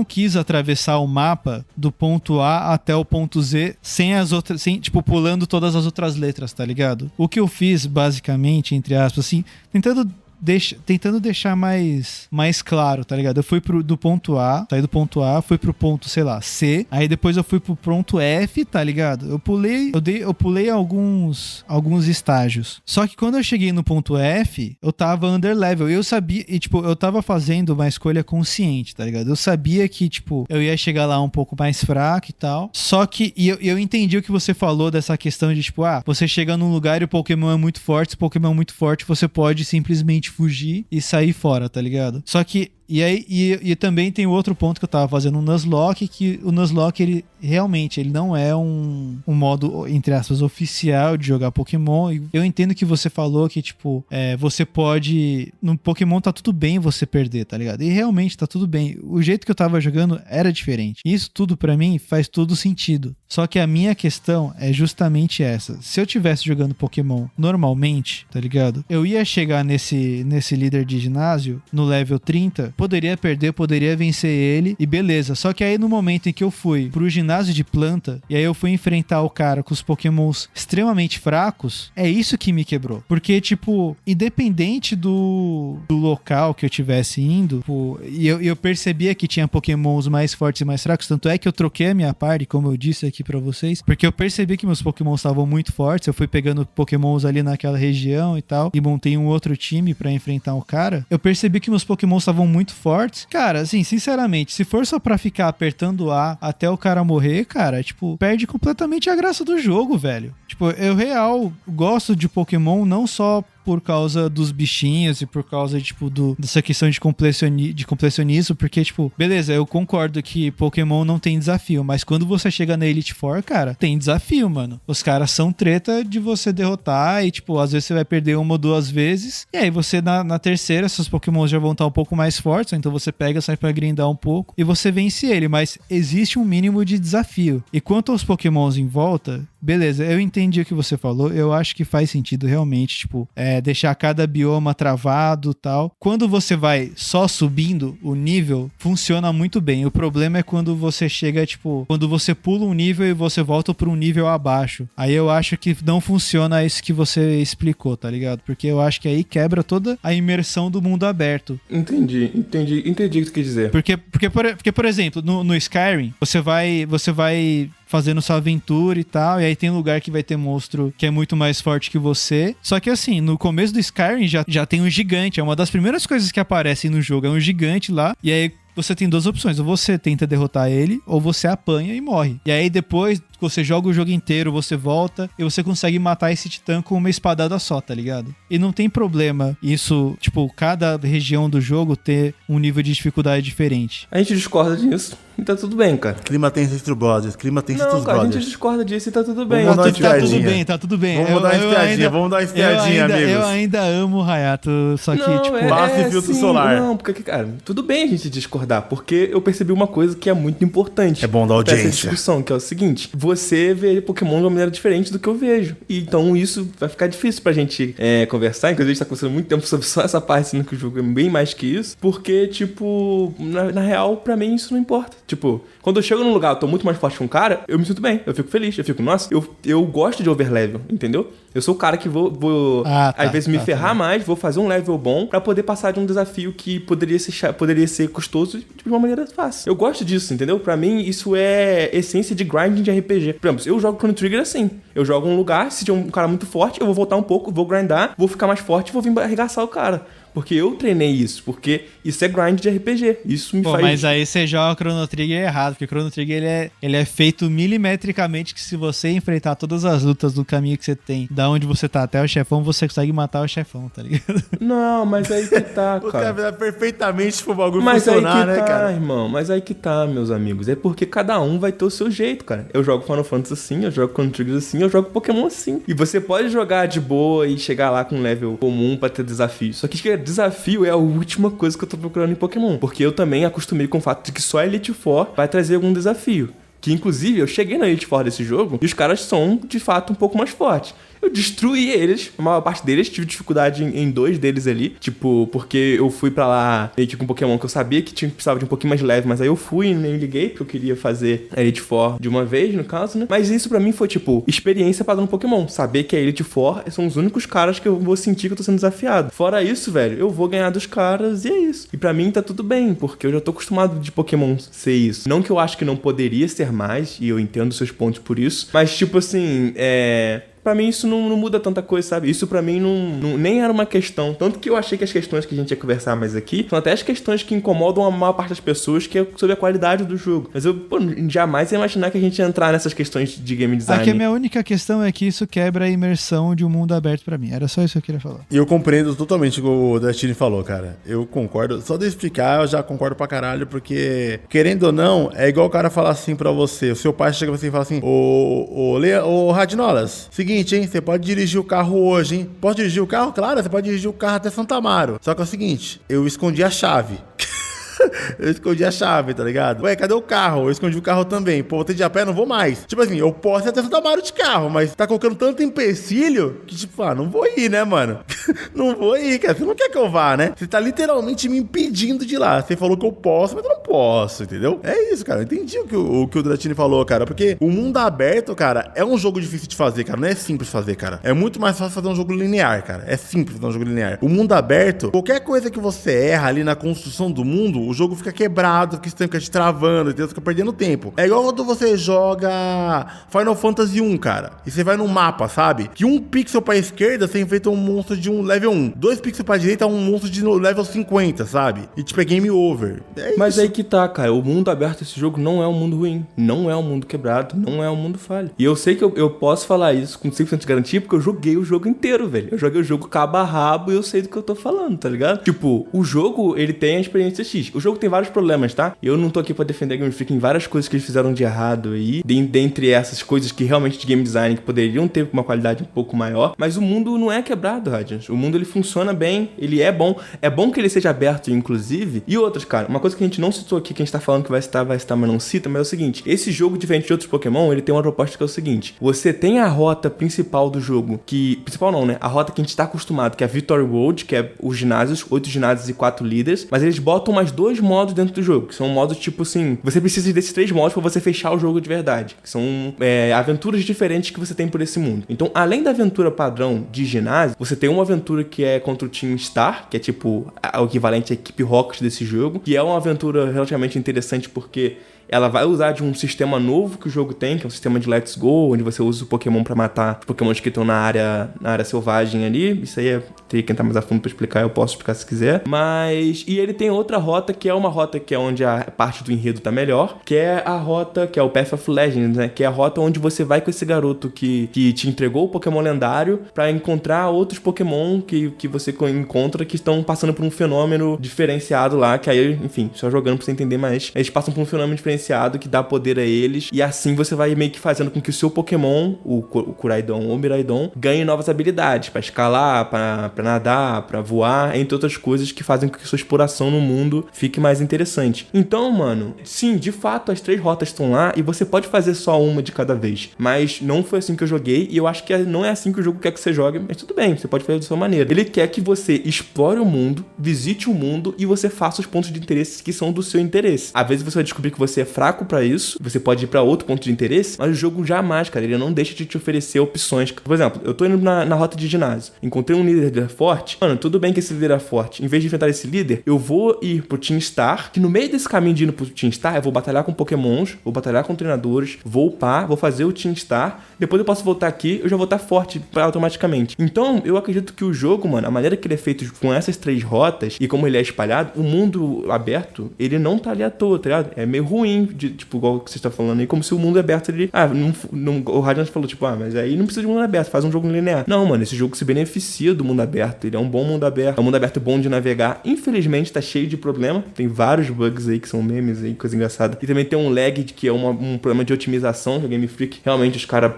quis atravessar o mapa do ponto A até o ponto Z sem, tipo, pulando todas as outras letras, tá ligado? O que eu fiz, basicamente, entre aspas, assim, tentando deixar mais claro, tá ligado? Eu fui do ponto A, saí do ponto A, fui pro ponto, sei lá, C, aí depois eu fui pro ponto F, tá ligado? Eu pulei alguns estágios. Só que quando eu cheguei no ponto F, eu tava underlevel, e eu sabia, e tipo, eu tava fazendo uma escolha consciente, tá ligado? Eu sabia que, tipo, eu ia chegar lá um pouco mais fraco e tal, só que, eu entendi o que você falou dessa questão de, tipo, você chega num lugar e o Pokémon é muito forte, se o Pokémon é muito forte, você pode simplesmente fugir e sair fora, tá ligado? Só que E também tem outro ponto que eu tava fazendo no Nuzlocke, que o Nuzlocke, ele realmente, ele não é um modo, entre aspas, oficial de jogar Pokémon. E eu entendo que você falou que, tipo, você pode... No Pokémon tá tudo bem você perder, tá ligado? E realmente tá tudo bem. O jeito que eu tava jogando era diferente. Isso tudo pra mim faz todo sentido. Só que a minha questão é justamente essa. Se eu tivesse jogando Pokémon normalmente, tá ligado? Eu ia chegar nesse líder de ginásio, no level 30, poderia perder, poderia vencer ele e beleza. Só que aí no momento em que eu fui pro ginásio de planta e aí eu fui enfrentar o cara com os Pokémons extremamente fracos, é isso que me quebrou. Porque, tipo, independente do local que eu tivesse indo, tipo, e eu percebia que tinha Pokémons mais fortes e mais fracos, tanto é que eu troquei a minha party, como eu disse aqui pra vocês, porque eu percebi que meus Pokémons estavam muito fortes, eu fui pegando Pokémons ali naquela região e tal, e montei um outro time pra enfrentar o cara. Eu percebi que meus Pokémons estavam muito fortes. Cara, assim, sinceramente, se for só pra ficar apertando A até o cara morrer, cara, tipo, perde completamente a graça do jogo, velho. Tipo, eu real gosto de Pokémon não só por causa dos bichinhos e por causa, tipo, dessa questão de completionismo, porque, tipo, beleza, eu concordo que Pokémon não tem desafio, mas quando você chega na Elite Four, cara, tem desafio, mano. Os caras são treta de você derrotar e, tipo, às vezes você vai perder uma ou duas vezes, e aí você, na terceira, seus Pokémon já vão estar um pouco mais fortes, então você pega, sai pra grindar um pouco, e você vence ele, mas existe um mínimo de desafio. E quanto aos Pokémons em volta, beleza, eu entendi o que você falou, eu acho que faz sentido realmente, tipo, deixar cada bioma travado e tal. Quando você vai só subindo o nível, funciona muito bem. O problema é quando você chega, tipo, quando você pula um nível e você volta para um nível abaixo. Aí eu acho que não funciona isso que você explicou, tá ligado? Porque eu acho que aí quebra toda a imersão do mundo aberto. Entendi o que tu quis dizer. Porque por exemplo, no Skyrim, você vai fazendo sua aventura e tal, e aí tem lugar que vai ter monstro que é muito mais forte que você. Só que assim, no começo do Skyrim já tem um gigante, é uma das primeiras coisas que aparecem no jogo, é um gigante lá, e aí você tem duas opções, ou você tenta derrotar ele, ou você apanha e morre. E aí depois você joga o jogo inteiro, você volta e você consegue matar esse titã com uma espadada só, tá ligado? E não tem problema isso, tipo, cada região do jogo ter um nível de dificuldade diferente. A gente discorda disso e tá tudo bem, cara. Clima tem Street Brothers, clima tem Street Brothers. Não, cara, a gente discorda disso e tá tudo bem. Tá tudo bem. Vamos dar uma espiadinha, amigos. Eu ainda amo o Hayato, só que, tipo... Passe filtro solar. Não, porque, cara, tudo bem a gente discordar, porque eu percebi uma coisa que é muito importante. É bom da audiência. Essa discussão, que é o seguinte, você vê Pokémon de uma maneira diferente do que eu vejo. E, então isso vai ficar difícil pra gente conversar. Inclusive a gente tá conversando muito tempo sobre só essa parte, sendo que o jogo é bem mais que isso. Porque, tipo, na real, pra mim isso não importa. Tipo, quando eu chego num lugar, eu tô muito mais forte que um cara, eu me sinto bem, eu fico feliz, eu fico, nossa, eu gosto de overlevel, entendeu? Eu sou o cara que vou às vezes me ferrar mais, vou fazer um level bom pra poder passar de um desafio que poderia ser custoso de uma maneira fácil. Eu gosto disso, entendeu? Pra mim, isso é essência de grinding de RPG. Por exemplo, eu jogo Chrono Trigger assim. Eu jogo um lugar, se tiver um cara muito forte, eu vou voltar um pouco, vou grindar, vou ficar mais forte e vou vir arregaçar o cara. Porque eu treinei isso, porque isso é grind de RPG. Isso me faz... Mas aí você joga Chrono Trigger errado, porque o Chrono Trigger ele é feito milimetricamente que se você enfrentar todas as lutas do caminho que você tem, da onde você tá até o chefão, você consegue matar o chefão, tá ligado? Não, mas aí que tá, cara. O cara dá perfeitamente pro bagulho funcionar, né, cara? Irmão, mas aí que tá, meus amigos. É porque cada um vai ter o seu jeito, cara. Eu jogo Final Fantasy assim, eu jogo Chrono Trigger assim, eu jogo Pokémon assim. E você pode jogar de boa e chegar lá com um level comum pra ter desafio. Só que desafio é a última coisa que eu tô procurando em Pokémon. Porque eu também acostumei com o fato de que só a Elite Four vai trazer algum desafio. Que, inclusive, eu cheguei na Elite Four desse jogo e os caras são, de fato, um pouco mais fortes. Eu destruí eles, a maior parte deles, tive dificuldade em 2 deles ali, tipo, porque eu fui pra lá meio que com Pokémon que eu sabia que precisava de um pouquinho mais leve, mas aí eu fui e nem liguei, porque eu queria fazer a Elite Four de uma vez, no caso, né? Mas isso pra mim foi, tipo, experiência pagando Pokémon, saber que a Elite Four são os únicos caras que eu vou sentir que eu tô sendo desafiado. Fora isso, velho, eu vou ganhar dos caras e é isso. E pra mim tá tudo bem, porque eu já tô acostumado de Pokémon ser isso. Não que eu acho que não poderia ser mais, e eu entendo seus pontos por isso, mas, tipo assim, pra mim isso não muda tanta coisa, sabe? Isso pra mim nem era uma questão. Tanto que eu achei que as questões que a gente ia conversar mais aqui são até as questões que incomodam a maior parte das pessoas, que é sobre a qualidade do jogo. Mas eu jamais ia imaginar que a gente ia entrar nessas questões de game design. Aqui a minha única questão é que isso quebra a imersão de um mundo aberto pra mim. Era só isso que eu queria falar. E eu compreendo totalmente o que o Destiny falou, cara. Eu concordo. Só de explicar, eu já concordo pra caralho, porque, querendo ou não, é igual o cara falar assim pra você. O seu pai chega pra você e fala assim: Ô Radinolas, seguinte, hein? Você pode dirigir o carro hoje, hein? Pode dirigir o carro? Claro, você pode dirigir o carro até Santa Amaro. Só que é o seguinte, eu escondi a chave. Eu escondi a chave, tá ligado? Ué, cadê o carro? Eu escondi o carro também. Pô, vou ter de ir a pé, não vou mais. Tipo assim, eu posso ir até Santa Amaro de carro, mas tá colocando tanto empecilho que, tipo, não vou ir, né, mano? Não vou ir, cara. Você não quer que eu vá, né? Você tá literalmente me impedindo de ir lá. Você falou que eu posso, mas eu não posso, entendeu? É isso, cara. Eu entendi o que o Dratini falou, cara. Porque o mundo aberto, cara, é um jogo difícil de fazer, cara. Não é simples fazer, cara. É muito mais fácil fazer um jogo linear, cara. É simples fazer um jogo linear. O mundo aberto, qualquer coisa que você erra ali na construção do mundo, o jogo fica quebrado, fica te travando, entendeu? Fica perdendo tempo. É igual quando você joga Final Fantasy 1, cara, e você vai num mapa, sabe? Que um pixel pra esquerda você enfrenta um monstro de um level 1. 2 pixels pra direita é um monstro de level 50, sabe? E tipo, é game over. Mas isso. Aí que tá, cara. O mundo aberto desse jogo não é um mundo ruim. Não é um mundo quebrado. Não é um mundo falho. E eu sei que eu posso falar isso com 100% de garantia porque eu joguei o jogo inteiro, velho. Eu joguei o jogo cabo a rabo e eu sei do que eu tô falando, tá ligado? Tipo, o jogo, ele tem a experiência X. o jogo tem vários problemas, tá? Eu não tô aqui pra defender a Game Freak em várias coisas que eles fizeram de errado aí, dentre essas coisas que realmente de game design que poderiam ter uma qualidade um pouco maior, mas o mundo não é quebrado, Radiant. O mundo, ele funciona bem, ele é bom que ele seja aberto, inclusive. E outras, cara, uma coisa que a gente não citou aqui, que a gente tá falando que vai citar, mas não cita, mas é o seguinte, esse jogo, diferente de outros Pokémon, ele tem uma proposta que é o seguinte, você tem a rota principal do jogo, principal não, né? A rota que a gente tá acostumado, que é a Victory Road, que é os ginásios, 8 ginásios e 4 líderes, mas eles botam mais 2 modos dentro do jogo, que são modos tipo assim, você precisa desses 3 modos pra você fechar o jogo de verdade, que são aventuras diferentes que você tem por esse mundo. Então, além da aventura padrão de ginásio, você tem uma aventura que é contra o Team Star, que é tipo o equivalente à equipe Rocket desse jogo, que é uma aventura relativamente interessante porque ela vai usar de um sistema novo que o jogo tem, que é um sistema de Let's Go, onde você usa o Pokémon pra matar os Pokémons que estão na área selvagem ali. Isso aí teria que entrar mais a fundo pra explicar, eu posso explicar se quiser. E ele tem outra rota, que é uma rota que é onde a parte do enredo tá melhor, que é a rota, que é o Path of Legends, né? Que é a rota onde você vai com esse garoto que te entregou o Pokémon lendário pra encontrar outros Pokémon que você encontra que estão passando por um fenômeno diferenciado lá, que aí, enfim, só jogando pra você entender mais. Eles passam por um fenômeno diferenciado que dá poder a eles, e assim você vai meio que fazendo com que o seu Pokémon, o Koraidon ou Miraidon, ganhe novas habilidades pra escalar, pra nadar, pra voar, entre outras coisas que fazem com que sua exploração no mundo fique mais interessante. Então, mano, sim, de fato as 3 rotas estão lá e você pode fazer só uma de cada vez, mas não foi assim que eu joguei e eu acho que não é assim que o jogo quer que você jogue, mas tudo bem, você pode fazer da sua maneira. Ele quer que você explore o mundo, visite o mundo e você faça os pontos de interesse que são do seu interesse. Às vezes você vai descobrir que você é fraco pra isso, você pode ir pra outro ponto de interesse, mas o jogo jamais, cara, ele não deixa de te oferecer opções. Por exemplo, eu tô indo na rota de ginásio, encontrei um líder forte, mano, tudo bem que esse líder é forte, em vez de enfrentar esse líder, eu vou ir pro Team Star, que no meio desse caminho de ir pro Team Star, eu vou batalhar com Pokémons, vou batalhar com treinadores, vou upar, vou fazer o Team Star, depois eu posso voltar aqui, eu já vou estar forte automaticamente. Então, eu acredito que o jogo, mano, a maneira que ele é feito com essas 3 rotas, e como ele é espalhado, o mundo aberto, ele não tá ali à toa, tá ligado? É meio ruim, tipo, igual que você está falando aí, como se o mundo aberto ele... o Radiant falou, tipo, mas aí não precisa de mundo aberto, faz um jogo linear. Não, mano, esse jogo se beneficia do mundo aberto, ele é um bom mundo aberto, é um mundo aberto bom de navegar. Infelizmente, tá cheio de problema, tem vários bugs aí que são memes aí, coisa engraçada. E também tem um lag, que é um problema de otimização, que a Game Freak, realmente, os caras,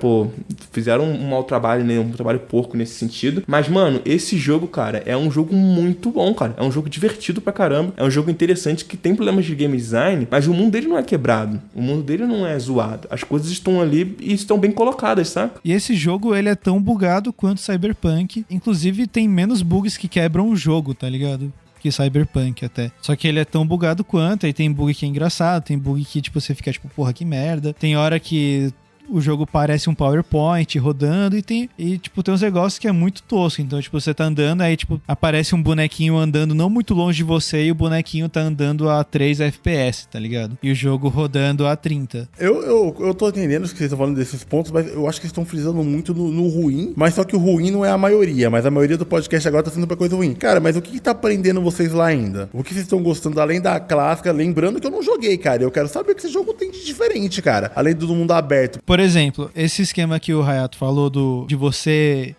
fizeram um mau trabalho, né, um trabalho porco nesse sentido. Mas, mano, esse jogo, cara, é um jogo muito bom, cara. É um jogo divertido pra caramba, é um jogo interessante que tem problemas de game design, mas o mundo dele não é quebrado. O mundo dele não é zoado. As coisas estão ali e estão bem colocadas, sabe? E esse jogo, ele é tão bugado quanto Cyberpunk. Inclusive, tem menos bugs que quebram o jogo, tá ligado? Que Cyberpunk até. Só que ele é tão bugado quanto. Aí tem bug que é engraçado, tem bug que, tipo, você fica tipo, porra, que merda. Tem hora que o jogo parece um PowerPoint rodando e tipo, tem uns negócios que é muito tosco. Então, tipo, você tá andando, aí, tipo, aparece um bonequinho andando não muito longe de você e o bonequinho tá andando a 3 FPS, tá ligado? E o jogo rodando a 30. Eu tô entendendo o que vocês estão falando desses pontos, mas eu acho que vocês estão frisando muito no ruim, mas só que o ruim não é a maioria, mas a maioria do podcast agora tá sendo pra coisa ruim. Cara, mas o que tá prendendo vocês lá ainda? O que vocês estão gostando, além da clássica? Lembrando que eu não joguei, cara. Eu quero saber o que esse jogo tem de diferente, cara. Além do mundo aberto. Por exemplo, esse esquema que o Hayato falou de você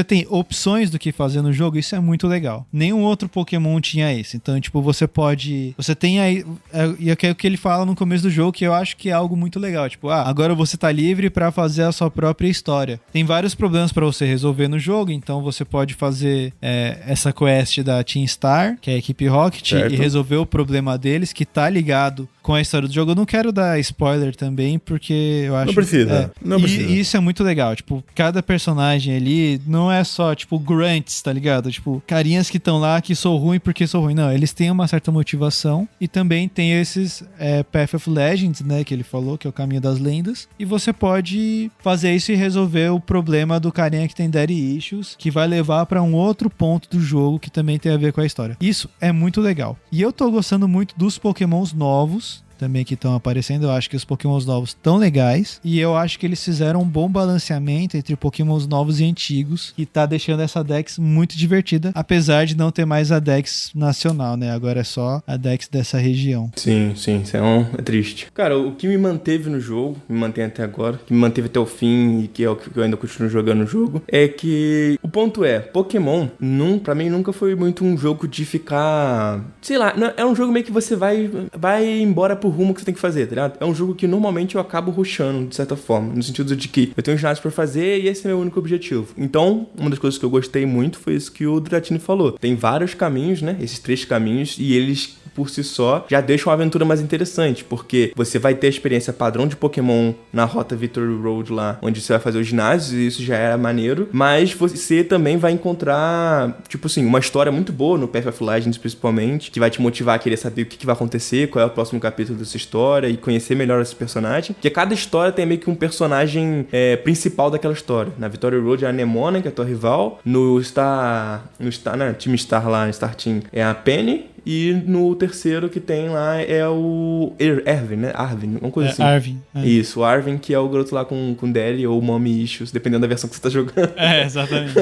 tem opções do que fazer no jogo, isso é muito legal. Nenhum outro Pokémon tinha isso. Então, tipo, você tem aí, e é o que ele fala no começo do jogo, que eu acho que é algo muito legal. Tipo, agora você tá livre pra fazer a sua própria história. Tem vários problemas pra você resolver no jogo, então você pode fazer essa quest da Team Star, que é a equipe Rocket, certo, e resolver o problema deles, que tá ligado com a história do jogo. Eu não quero dar spoiler também, porque eu acho... Não precisa. E isso é muito legal. Tipo, cada personagem ali não é só, tipo, grunts, tá ligado? Tipo, carinhas que estão lá que sou ruim porque sou ruim. Não, eles têm uma certa motivação. E também tem esses Path of Legends, né, que ele falou, que é o caminho das lendas. E você pode fazer isso e resolver o problema do carinha que tem daddy issues, que vai levar pra um outro ponto do jogo que também tem a ver com a história. Isso é muito legal. E eu tô gostando muito dos Pokémons novos, também que estão aparecendo. Eu acho que os Pokémons novos estão legais. E eu acho que eles fizeram um bom balanceamento entre Pokémons novos e antigos. E tá deixando essa Dex muito divertida. Apesar de não ter mais a Dex nacional, né? Agora é só a Dex dessa região. Sim, isso é triste. Cara, o que me manteve no jogo, me mantém até agora, que me manteve até o fim e que é o que eu ainda continuo jogando no jogo, é que o ponto é, Pokémon, pra mim nunca foi muito um jogo de ficar, sei lá, é um jogo meio que você vai embora pro rumo que você tem que fazer, tá ligado? É um jogo que normalmente eu acabo rushando, de certa forma, no sentido de que eu tenho um ginásio pra fazer e esse é meu único objetivo. Então, uma das coisas que eu gostei muito foi isso que o Dratini falou. Tem vários caminhos, né? Esses 3 caminhos, e eles, por si só, já deixam a aventura mais interessante, porque você vai ter a experiência padrão de Pokémon na rota Victory Road lá, onde você vai fazer os ginásios, e isso já é maneiro, mas você também vai encontrar, tipo assim, uma história muito boa no Path of Legends, principalmente, que vai te motivar a querer saber o que vai acontecer, qual é o próximo capítulo dessa história, e conhecer melhor esse personagem, porque cada história tem meio que um personagem principal daquela história. Na Victory Road é a Nemona, que é a tua rival, no Team Star lá, Star Team, é a Penny, e no terceiro que tem lá é o Ervin, né? Arvin, uma coisa assim. Arvin. Isso, o Arvin, que é o garoto lá com Daddy ou Mommy Issues, dependendo da versão que você tá jogando. Exatamente.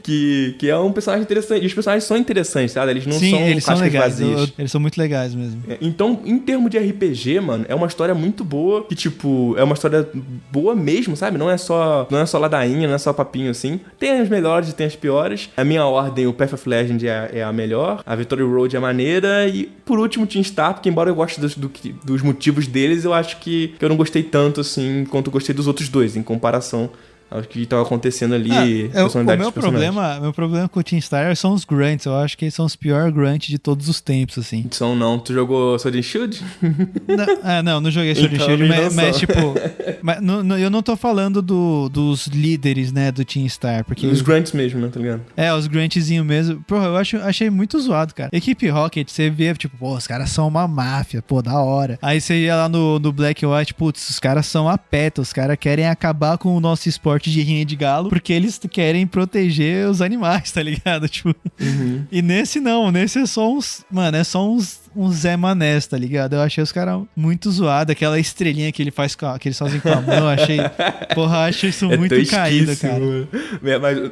que é um personagem interessante. E os personagens são interessantes, sabe? Eles não são eles são legais. vazias. Eles são muito legais mesmo. Então, em termos de RPG, mano, é uma história muito boa, que, tipo, é uma história boa mesmo, sabe? Não é só ladainha, não é só papinho, assim. Tem as melhores e tem as piores. A minha ordem, o Path of Legend é a melhor. A Victory Road é maneira, e por último Team Star, porque embora eu goste dos motivos deles, eu acho que eu não gostei tanto assim quanto eu gostei dos outros dois, em comparação ao que estava acontecendo ali. O meu problema com o Team Star são os grunts. Eu acho que eles são os piores grunts de todos os tempos, assim. São não. Tu jogou Sword and Shield? Não joguei Sword and Shield, mas tipo... eu não tô falando dos líderes, né, do Team Star, porque... Os grunts mesmo, né, tá ligado? Os gruntzinhos mesmo. Porra, eu achei muito zoado, cara. Equipe Rocket, você vê, tipo, pô, os caras são uma máfia, pô, da hora. Aí você ia lá no Black and White, putz, os caras são a PETA, os caras querem acabar com o nosso esporte de rinha de galo, porque eles querem proteger os animais, tá ligado? Tipo, E nesse não, nesse é só uns... Mano, é só uns Zé Manés, tá ligado? Eu achei os caras muito zoados. Aquela estrelinha que eles fazem com a mão, achei isso muito caído, cara.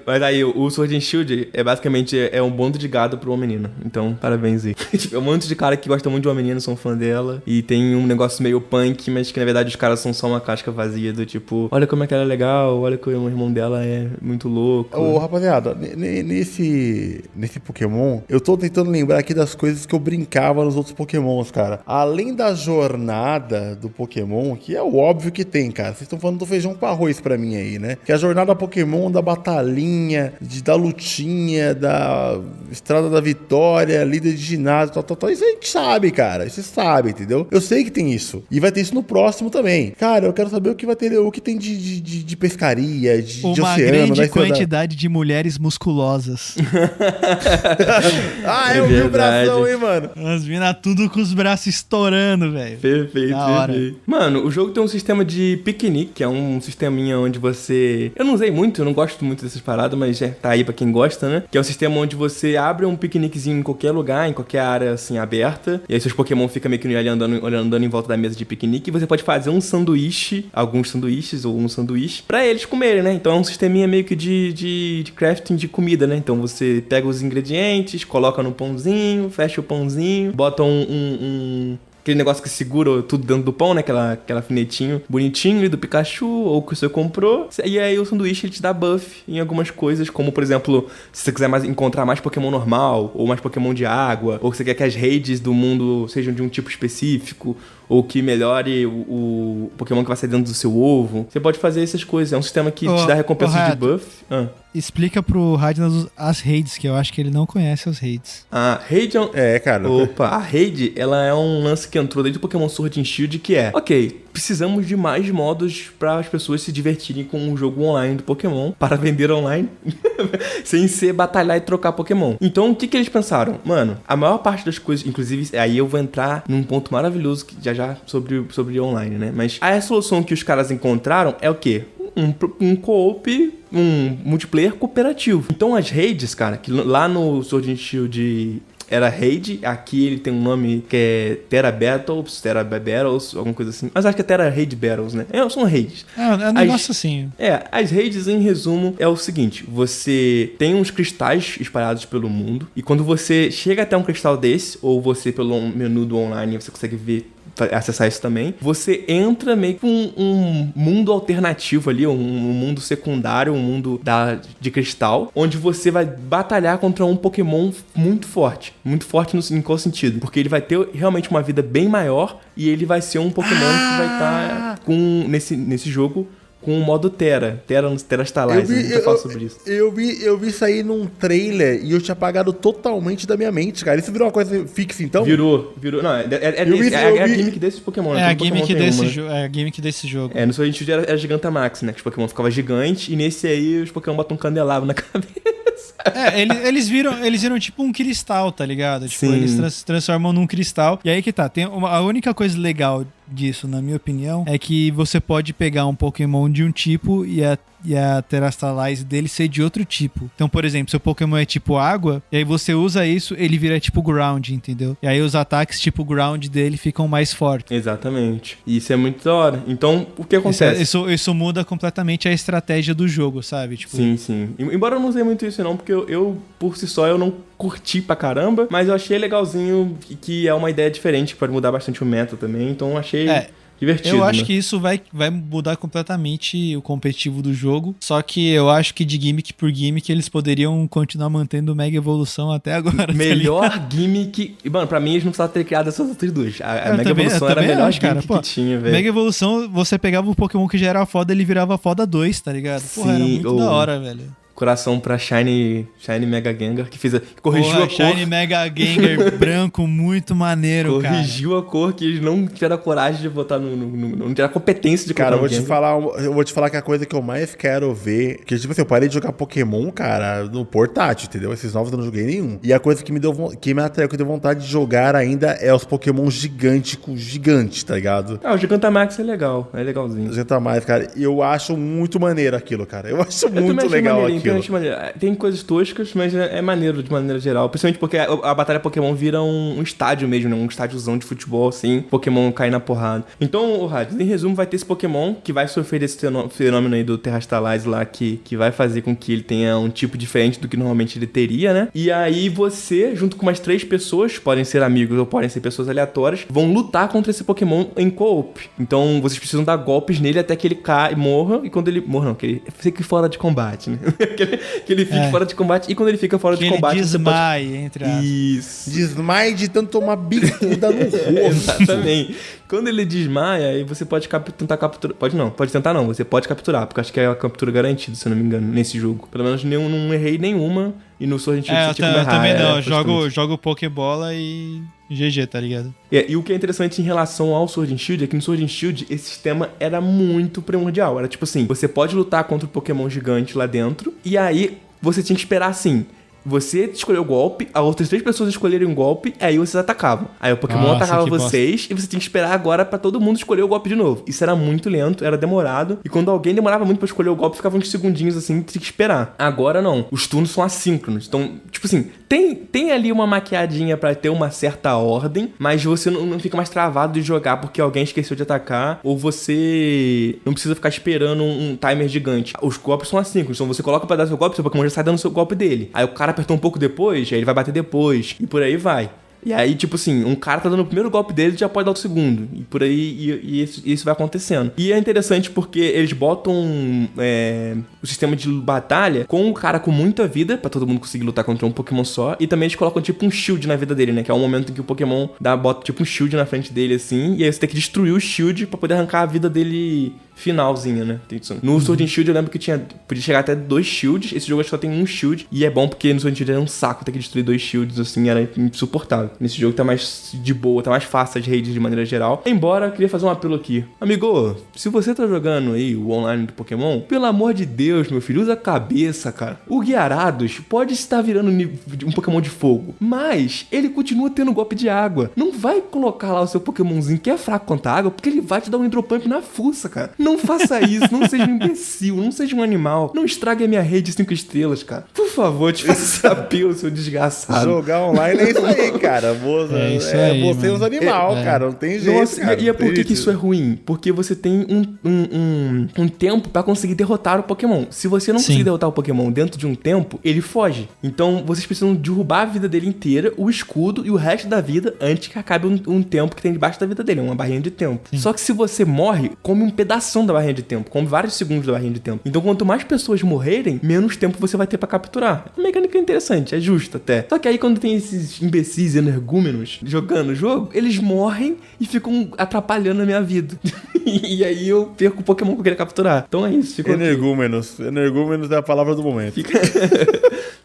Mas aí, o Sword and Shield basicamente um bando de gado pra uma menina. Então, parabéns aí. É um monte de cara que gosta muito de uma menina, são fã dela. E tem um negócio meio punk, mas que na verdade os caras são só uma casca vazia do tipo, olha como é que ela é legal, olha como o irmão dela é muito louco. Ô, rapaziada, nesse Pokémon, eu tô tentando lembrar aqui das coisas que eu brincava nos outros Pokémons, cara. Além da jornada do Pokémon, que é o óbvio que tem, cara. Vocês estão falando do feijão com arroz pra mim aí, né? Que é a jornada Pokémon da batalhinha, da lutinha, da Estrada da Vitória, líder de ginásio, tal. Isso a gente sabe, cara. Isso você sabe, entendeu? Eu sei que tem isso. E vai ter isso no próximo também. Cara, eu quero saber o que vai ter, o que tem de pescaria, de oceano. Uma grande quantidade de mulheres musculosas. Eu vi o bração, hein, mano? As minas tudo com os braços estourando, velho. Perfeito. Mano, o jogo tem um sistema de piquenique, que é um sisteminha onde você... Eu não usei muito, eu não gosto muito dessas paradas, mas tá aí pra quem gosta, né? Que é um sistema onde você abre um piqueniquezinho em qualquer lugar, em qualquer área, assim, aberta. E aí seus Pokémon ficam meio que ali andando em volta da mesa de piquenique. E você pode fazer um sanduíche, alguns sanduíches ou um sanduíche, pra eles comerem, né? Então é um sisteminha meio que de crafting de comida, né? Então você pega os ingredientes, coloca no pãozinho, fecha o pãozinho, bota aquele negócio que segura tudo dentro do pão, né? Aquela alfinetinho bonitinho do Pikachu, ou que você comprou. E aí o sanduíche ele te dá buff em algumas coisas, como por exemplo, se você quiser encontrar mais Pokémon normal, ou mais Pokémon de água, ou que você quer que as redes do mundo sejam de um tipo específico, ou que melhore o Pokémon que vai sair dentro do seu ovo. Você pode fazer essas coisas. É um sistema que te dá recompensa de buff. Explica pro Radnas as raids, que eu acho que ele não conhece as raids. A raid cara. Opa, a raid, ela é um lance que entrou desde o Pokémon Sword and Shield, que é... Ok, precisamos de mais modos para as pessoas se divertirem com o jogo online do Pokémon, para vender online, sem ser batalhar e trocar Pokémon. Então, o que eles pensaram? Mano, a maior parte das coisas, inclusive, aí eu vou entrar num ponto maravilhoso que já sobre online, né? Mas a solução que os caras encontraram é o quê? Um co-op, um multiplayer cooperativo. Então as raids, cara, que lá no Sword and Shield era raid. Aqui ele tem um nome que é Terra Battles, alguma coisa assim. Mas acho que é Terra Raid Battles, né? São raids. É um negócio assim. As raids, em resumo, é o seguinte. Você tem uns cristais espalhados pelo mundo. E quando você chega até um cristal desse, ou você pelo menu do online, você consegue ver, acessar isso também, você entra meio que um mundo alternativo ali, um mundo secundário, um mundo de cristal, onde você vai batalhar contra um Pokémon muito forte em qual sentido? Porque ele vai ter realmente uma vida bem maior e ele vai ser um Pokémon que vai estar nesse jogo com o modo Terra Stalize. A gente já fala sobre isso. Eu vi isso aí num trailer e eu tinha apagado totalmente da minha mente, cara. Isso virou uma coisa fixa, então? Virou. Não, a gimmick desse Pokémon. É a gimmick desse jogo. No seu sentido era Gigantamax, né? Que os Pokémon ficavam gigantes e nesse aí os Pokémon botam um candelabro na cabeça. Eles viram tipo um cristal, tá ligado? Tipo, Sim. eles se transformam num cristal. E aí que tá, a única coisa legal disso, na minha opinião, é que você pode pegar um Pokémon de um tipo e a Terastalize dele ser de outro tipo. Então, por exemplo, seu Pokémon é tipo água, e aí você usa isso, ele vira tipo ground, entendeu? E aí os ataques tipo ground dele ficam mais fortes. Exatamente. E isso é muito da hora. Então, o que acontece? Isso muda completamente a estratégia do jogo, sabe? Tipo, Sim. Embora eu não usei muito isso não, porque eu por si só, eu não curti pra caramba, mas eu achei legalzinho que é uma ideia diferente, que pode mudar bastante o meta também, então eu achei divertido. Eu acho que isso vai mudar completamente o competitivo do jogo, só que eu acho que de gimmick por gimmick eles poderiam continuar mantendo Mega Evolução até agora. Melhor gimmick... Mano, pra mim eles não precisavam ter criado essas outras duas. A Mega Evolução era a melhor gimmick que tinha, velho. Mega Evolução, você pegava o Pokémon que já era foda, ele virava foda 2, tá ligado? Porra, era muito da hora, velho. Coração pra Shiny Mega Gengar, que corrigiu a cor. Shiny Mega Gengar branco, muito maneiro, corrigiu a cor que eles não tiveram coragem de botar não tiveram a competência de colocar. Cara, eu vou te falar que a coisa que eu mais quero ver, que tipo assim, eu parei de jogar Pokémon, cara, no portátil, entendeu? Esses novos eu não joguei nenhum. E a coisa que me atraiu, que deu vontade de jogar ainda é os Pokémon gigantes, tá ligado? O Gigantamax é legal, é legalzinho. O Gigantamax, cara, eu acho muito maneiro aquilo, cara. Eu acho muito legal aquilo. Tem coisas toscas, mas é maneiro de maneira geral. Principalmente porque a batalha Pokémon vira um estádio mesmo, né? Um estádiozão de futebol, assim. Pokémon cai na porrada. Então, Radis, em resumo, vai ter esse Pokémon que vai sofrer desse fenômeno aí do Terastalize lá, que vai fazer com que ele tenha um tipo diferente do que normalmente ele teria, né? E aí você, junto com mais 3 pessoas, podem ser amigos ou podem ser pessoas aleatórias, vão lutar contra esse Pokémon em co-op. Então, vocês precisam dar golpes nele até que ele caia e morra. E quando ele... Morra não, que ele fique fora de combate, né? que ele fique fora de combate, e quando ele fica fora de combate... Ele desmaie, entre aspas. Isso. Desmaie de tanto tomar bicuda no rosto. Exatamente. Quando ele desmaia, aí você pode tentar capturar... Pode tentar não, você pode capturar, porque acho que é a captura garantida, se eu não me engano, nesse jogo. Pelo menos não errei nenhuma, e no Sword and Shield você tinha como errar. Eu também não, jogo Pokébola e... GG, tá ligado? E o que é interessante em relação ao Sword and Shield é que no Sword and Shield esse sistema era muito primordial. Era tipo assim, você pode lutar contra o Pokémon gigante lá dentro, e aí você tinha que esperar assim... Você escolheu o golpe, as outras 3 pessoas escolherem um golpe, aí vocês atacavam. Aí o Pokémon atacava vocês e você tinha que esperar agora pra todo mundo escolher o golpe de novo. Isso era muito lento, era demorado. E quando alguém demorava muito pra escolher o golpe, ficava uns segundinhos assim, tinha que esperar. Agora não, os turnos são assíncronos. Então, tipo assim, tem ali uma maquiadinha pra ter uma certa ordem, mas você não fica mais travado de jogar porque alguém esqueceu de atacar, ou você não precisa ficar esperando um timer gigante. Os golpes são assíncronos, então você coloca pra dar seu golpe, seu Pokémon já sai dando o seu golpe dele. Aí o cara apertou um pouco depois, aí ele vai bater depois, e por aí vai. E aí, tipo assim, um cara tá dando o primeiro golpe dele, já pode dar o segundo. E por aí, isso vai acontecendo. E é interessante porque eles botam o sistema de batalha com um cara com muita vida, pra todo mundo conseguir lutar contra um Pokémon só. E também eles colocam tipo um shield na vida dele, né? Que é o momento em que o Pokémon bota tipo um shield na frente dele, assim. E aí você tem que destruir o shield pra poder arrancar a vida dele finalzinha, né? No Sword and Shield eu lembro que podia chegar até 2 shields. Esse jogo acho que só tem um shield. E é bom porque no Sword and Shield era um saco ter que destruir 2 shields, assim, era insuportável. Nesse jogo tá mais de boa, tá mais fácil as raids de maneira geral. Embora, eu queria fazer um apelo aqui. Amigo, se você tá jogando aí o online do Pokémon, pelo amor de Deus, meu filho, usa a cabeça, cara. O Gyarados pode estar virando um Pokémon de fogo, mas ele continua tendo golpe de água. Não vai colocar lá o seu Pokémonzinho que é fraco contra a água, porque ele vai te dar um Hydro Pump na fuça, cara. Não faça isso, não seja um imbecil, não seja um animal. Não estrague a minha rede de 5 estrelas, cara. Por favor, te faça saber, seu desgraçado. Jogar online é isso aí, cara. É isso aí, você mano. os animal, cara. Não tem jeito, Nossa, cara. e é por que isso é ruim? Porque você tem um tempo pra conseguir derrotar o Pokémon. Se você não Sim. conseguir derrotar o Pokémon dentro de um tempo, ele foge. Então, vocês precisam derrubar a vida dele inteira, o escudo e o resto da vida antes que acabe um tempo que tem debaixo da vida dele, uma barrinha de tempo. Só que se você morre, come um pedação da barrinha de tempo, come vários segundos da barrinha de tempo. Então, quanto mais pessoas morrerem, menos tempo você vai ter pra capturar. É uma mecânica interessante, é justa até. Só que aí, quando tem esses imbecis energúmenos jogando o jogo, eles morrem e ficam atrapalhando a minha vida. E aí eu perco o Pokémon que eu queria capturar. Então é isso. Energúmenos. Energúmenos é a palavra do momento.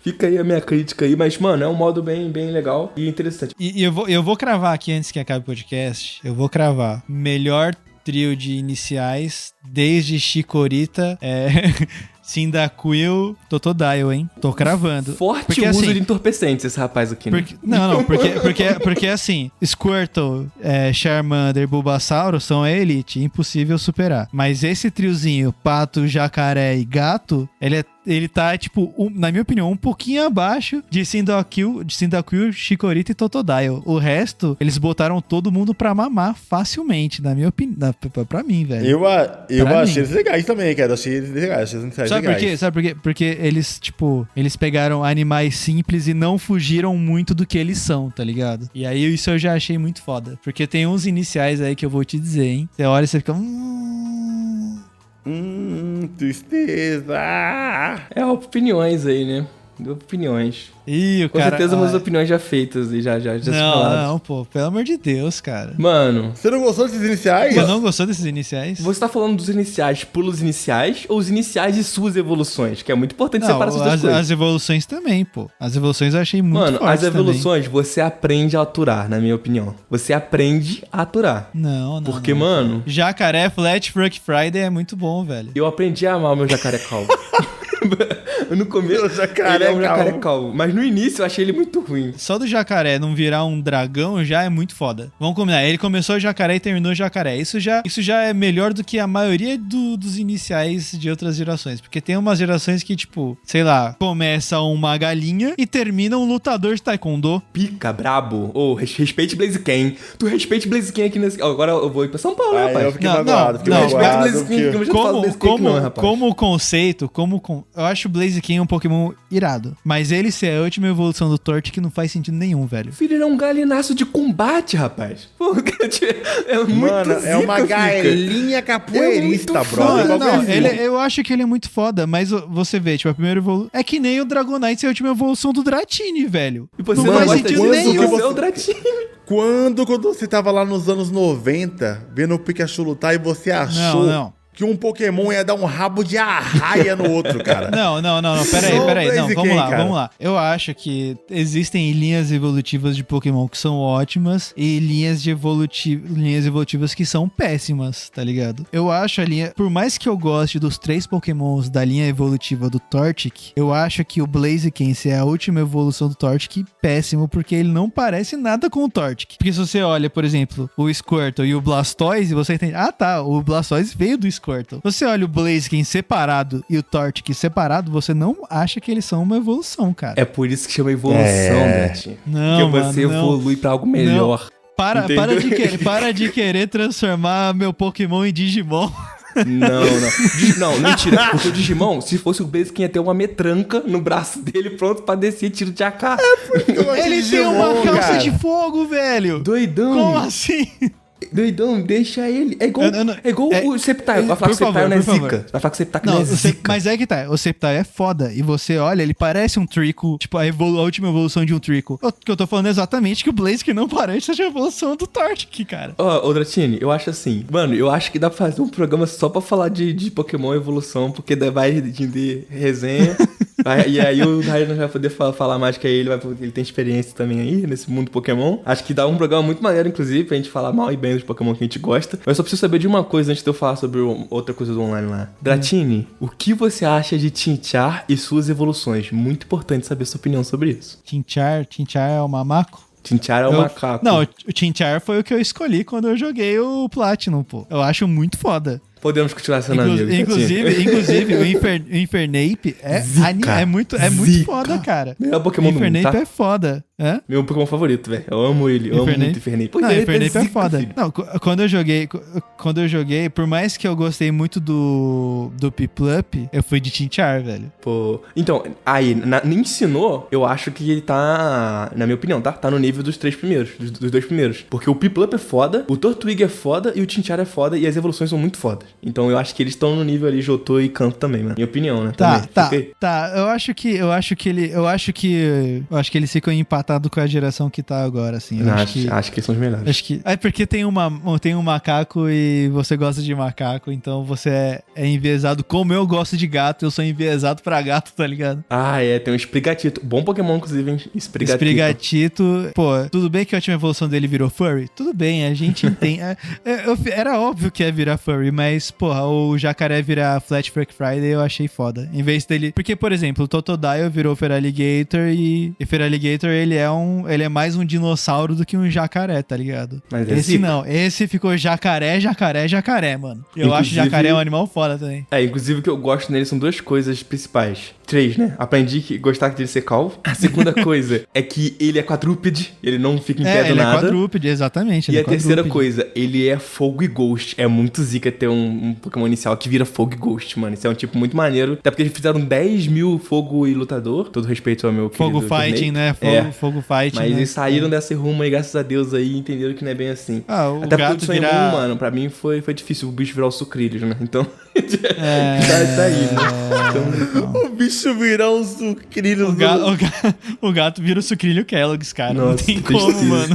Fica aí a minha crítica aí, mas, mano, é um modo bem legal e interessante. E eu vou cravar aqui antes que acabe o podcast. Eu vou cravar. Melhor trio de iniciais desde Chikorita, Cyndaquil, Totodile, hein? Tô cravando. Forte porque, uso assim, de entorpecentes esse rapaz aqui, né? Porque assim, Squirtle, Charmander, Bulbasauro são a elite, impossível superar. Mas esse triozinho, Pato, Jacaré e Gato, ele tá, tipo, na minha opinião, um pouquinho abaixo de Cyndaquil, Chikorita e Totodile. O resto, eles botaram todo mundo pra mamar facilmente, na minha opinião. Pra mim, velho. Eu achei eles legais também, cara. Achei eles legais. Achei eles legais. Sabe por quê? Porque eles, tipo, eles pegaram animais simples e não fugiram muito do que eles são, tá ligado? E aí isso eu já achei muito foda. Porque tem uns iniciais aí que eu vou te dizer, hein? Você olha e você fica... Tristeza. É opiniões aí, né? Opiniões. Ih, o Com cara... certeza umas opiniões já feitas e já faladas. Não, pô. Pelo amor de Deus, cara. Mano... Você não gostou desses iniciais? Você não gostou desses iniciais? Você tá falando dos iniciais pulos iniciais ou os iniciais de suas evoluções? Que é muito importante separar essas duas coisas. As evoluções também, pô. As evoluções eu achei muito Mano, fortes as evoluções também. você aprende a aturar, na minha opinião. Você aprende a aturar. Não. Porque, mano... Jacaré Flat Frog Friday é muito bom, velho. Eu aprendi a amar o meu jacaré calvo. No começo, ele é um jacaré calvo. Mas no início eu achei ele muito ruim. Só do jacaré não virar um dragão já é muito foda. Vamos combinar. Ele começou o jacaré e terminou o jacaré. Isso já é melhor do que a maioria dos iniciais de outras gerações. Porque tem umas gerações que, tipo, sei lá, começa uma galinha e termina um lutador de taekwondo. Pica, brabo. Respeite Blaziken. Tu respeite Blaziken aqui nesse... Agora eu vou ir pra São Paulo, rapaz. Eu fiquei magoado. Respeito Blaziken, que eu já falo Blaziken não, rapaz. Como conceito, eu acho o Blaziken um Pokémon irado. Mas ele ser a última evolução do Torchic não faz sentido nenhum, velho. Filho, ele é um galinaço de combate, rapaz. Pô, é muito Mano, zica, é uma galinha capoeirista, brother. Não, eu acho que ele é muito foda, mas você vê, tipo, a primeira evolução... É que nem o Dragonite ser a última evolução do Dratini, velho. E você não faz sentido nenhum. Você é o Dratini. Quando você tava lá nos anos 90, vendo o Pikachu lutar e você achou que um Pokémon ia dar um rabo de arraia no outro, cara. Não, peraí. Não, vamos lá. Eu acho que existem linhas evolutivas de Pokémon que são ótimas e linhas evolutivas que são péssimas, tá ligado? Eu acho a linha... Por mais que eu goste dos 3 Pokémons da linha evolutiva do Torchic, eu acho que o Blaziken ser a última evolução do Torchic péssimo, porque ele não parece nada com o Torchic. Porque se você olha, por exemplo, o Squirtle e o Blastoise, você entende... Ah, tá, o Blastoise veio do Squirtle. Você olha o Blaziken separado e o Torchic separado, você não acha que eles são uma evolução, cara. É por isso que chama evolução, Dratini. Não, porque você evolui pra algo melhor. Para de querer transformar meu Pokémon em Digimon. Não, mentira. Porque o Digimon, se fosse o Blaziken, ia ter uma metranca no braço dele pronto pra descer tiro de AK. Ele tem uma calça de fogo, velho. Doidão. Como assim? Doidão, deixa ele. É igual o Sceptile. Vai falar que o Sceptile não é zica. Vai falar que o Sceptile não é zica. Mas é que tá. O Sceptile é foda. E você olha, ele parece um Trico. Tipo, a última evolução de um Trico. O que eu tô falando é exatamente que o Blaziken não parece a evolução do Torchic, cara. Ô, Dratini, eu acho assim. Mano, eu acho que dá pra fazer um programa só pra falar de Pokémon evolução. Porque vai render resenha. E aí o Ryan vai poder falar mais que ele tem experiência também aí nesse mundo Pokémon. Acho que dá um programa muito maneiro, inclusive, pra gente falar mal e bem dos Pokémon que a gente gosta. Eu só preciso saber de uma coisa antes de eu falar sobre outra coisa do online lá. Dratini, o que você acha de Chinchar e suas evoluções? Muito importante saber sua opinião sobre isso. Chinchar é o mamaco? Chinchar é o macaco. Não, o Chinchar foi o que eu escolhi quando eu joguei o Platinum, pô. Eu acho muito foda. Podemos continuar sendo amigos. Inclusive, o Infernape é muito foda, cara. Melhor Pokémon do mundo, Infernape tá? é foda. É? Meu Pokémon favorito, velho. Eu amo ele. Eu amo muito Infernape. Não, Infernape é zica, foda. filho. Não, quando eu joguei, por mais que eu gostei muito do Piplup, eu fui de Chinchar, velho. Pô. Então, aí, me ensinou, eu acho que ele tá, na minha opinião, tá? Tá no nível dos 3 primeiros, dos 2 primeiros. Porque o Piplup é foda, o Turtwig é foda e o Chinchar é foda e as evoluções são muito fodas. Então eu acho que eles estão no nível ali Jotô e Kanto também, mano. Minha opinião, né? Tá. Eu acho que eles ficam empatados com a geração que tá agora, assim. Acho que eles são os melhores. Acho que... É porque tem um macaco e você gosta de macaco, então você é enviesado. Como eu gosto de gato, eu sou enviesado pra gato, tá ligado? Ah, tem um Sprigatito. Bom Pokémon, inclusive, hein? Sprigatito. Pô, tudo bem que a última evolução dele virou furry? Tudo bem, a gente entende. Era óbvio que ia virar furry, mas, porra, o jacaré virar Flat Freak Friday eu achei foda. Em vez dele... Porque, por exemplo, o Totodile virou Feraligatr e Feraligatr, ele é mais um dinossauro do que um jacaré, tá ligado? Mas esse não. Esse ficou jacaré, mano. Eu acho jacaré um animal foda também. Inclusive o que eu gosto nele são 2 coisas principais. 3, né? Aprendi que gostar dele ser calvo. A segunda coisa é que ele é quadrúpede, ele não fica em pé do nada. Ele é quadrúpede, exatamente. E a terceira coisa, ele é fogo e ghost. É muito zica ter um Pokémon inicial que vira fogo e ghost, mano. Isso é um tipo muito maneiro. Até porque eles fizeram 10 mil fogo e lutador. Todo respeito ao meu querido Fogo fighting, né? Fogo fighting. Mas né? eles saíram dessa rumo aí, graças a Deus, aí, e entenderam que não é bem assim. O até gato porque o virar... mano, pra mim foi difícil o bicho virar o sucrilhos, né? Então, tá aí, né? Então... O bicho virar um sucrilhos. O gato vira o sucrilho Kellogg's, cara. Nossa, não tem como, mano.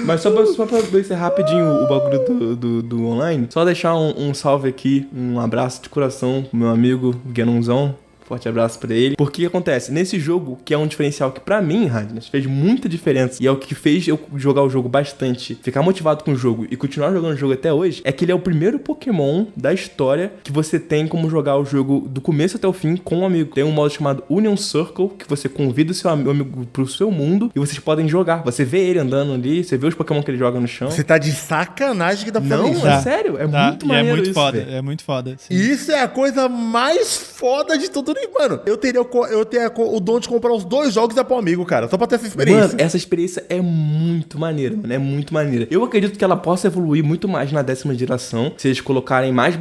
Mas só pra encerrar rapidinho o bagulho do online, só deixar um salve aqui, um abraço de coração pro meu amigo Genonzão. Forte abraço pra ele. Porque o que acontece? Nesse jogo, que é um diferencial que pra mim, Radnas, fez muita diferença e é o que fez eu jogar o jogo bastante, ficar motivado com o jogo e continuar jogando o jogo até hoje, é que ele é o primeiro Pokémon da história que você tem como jogar o jogo do começo até o fim com um amigo. Tem um modo chamado Union Circle, que você convida o seu amigo pro seu mundo e vocês podem jogar. Você vê ele andando ali, você vê os Pokémon que ele joga no chão. Você tá de sacanagem que dá pra fazer isso. Não, é sério. É muito maneiro muito isso, foda. véio. É muito foda. Sim. Isso é a coisa mais foda de tudo. Mano, eu teria o dom de comprar os 2 jogos e dar pro amigo, cara. Só pra ter essa experiência. Mano, essa experiência é muito maneira, mano. É muito maneira. Eu acredito que ela possa evoluir muito mais na 10ª geração. Se eles colocarem mais,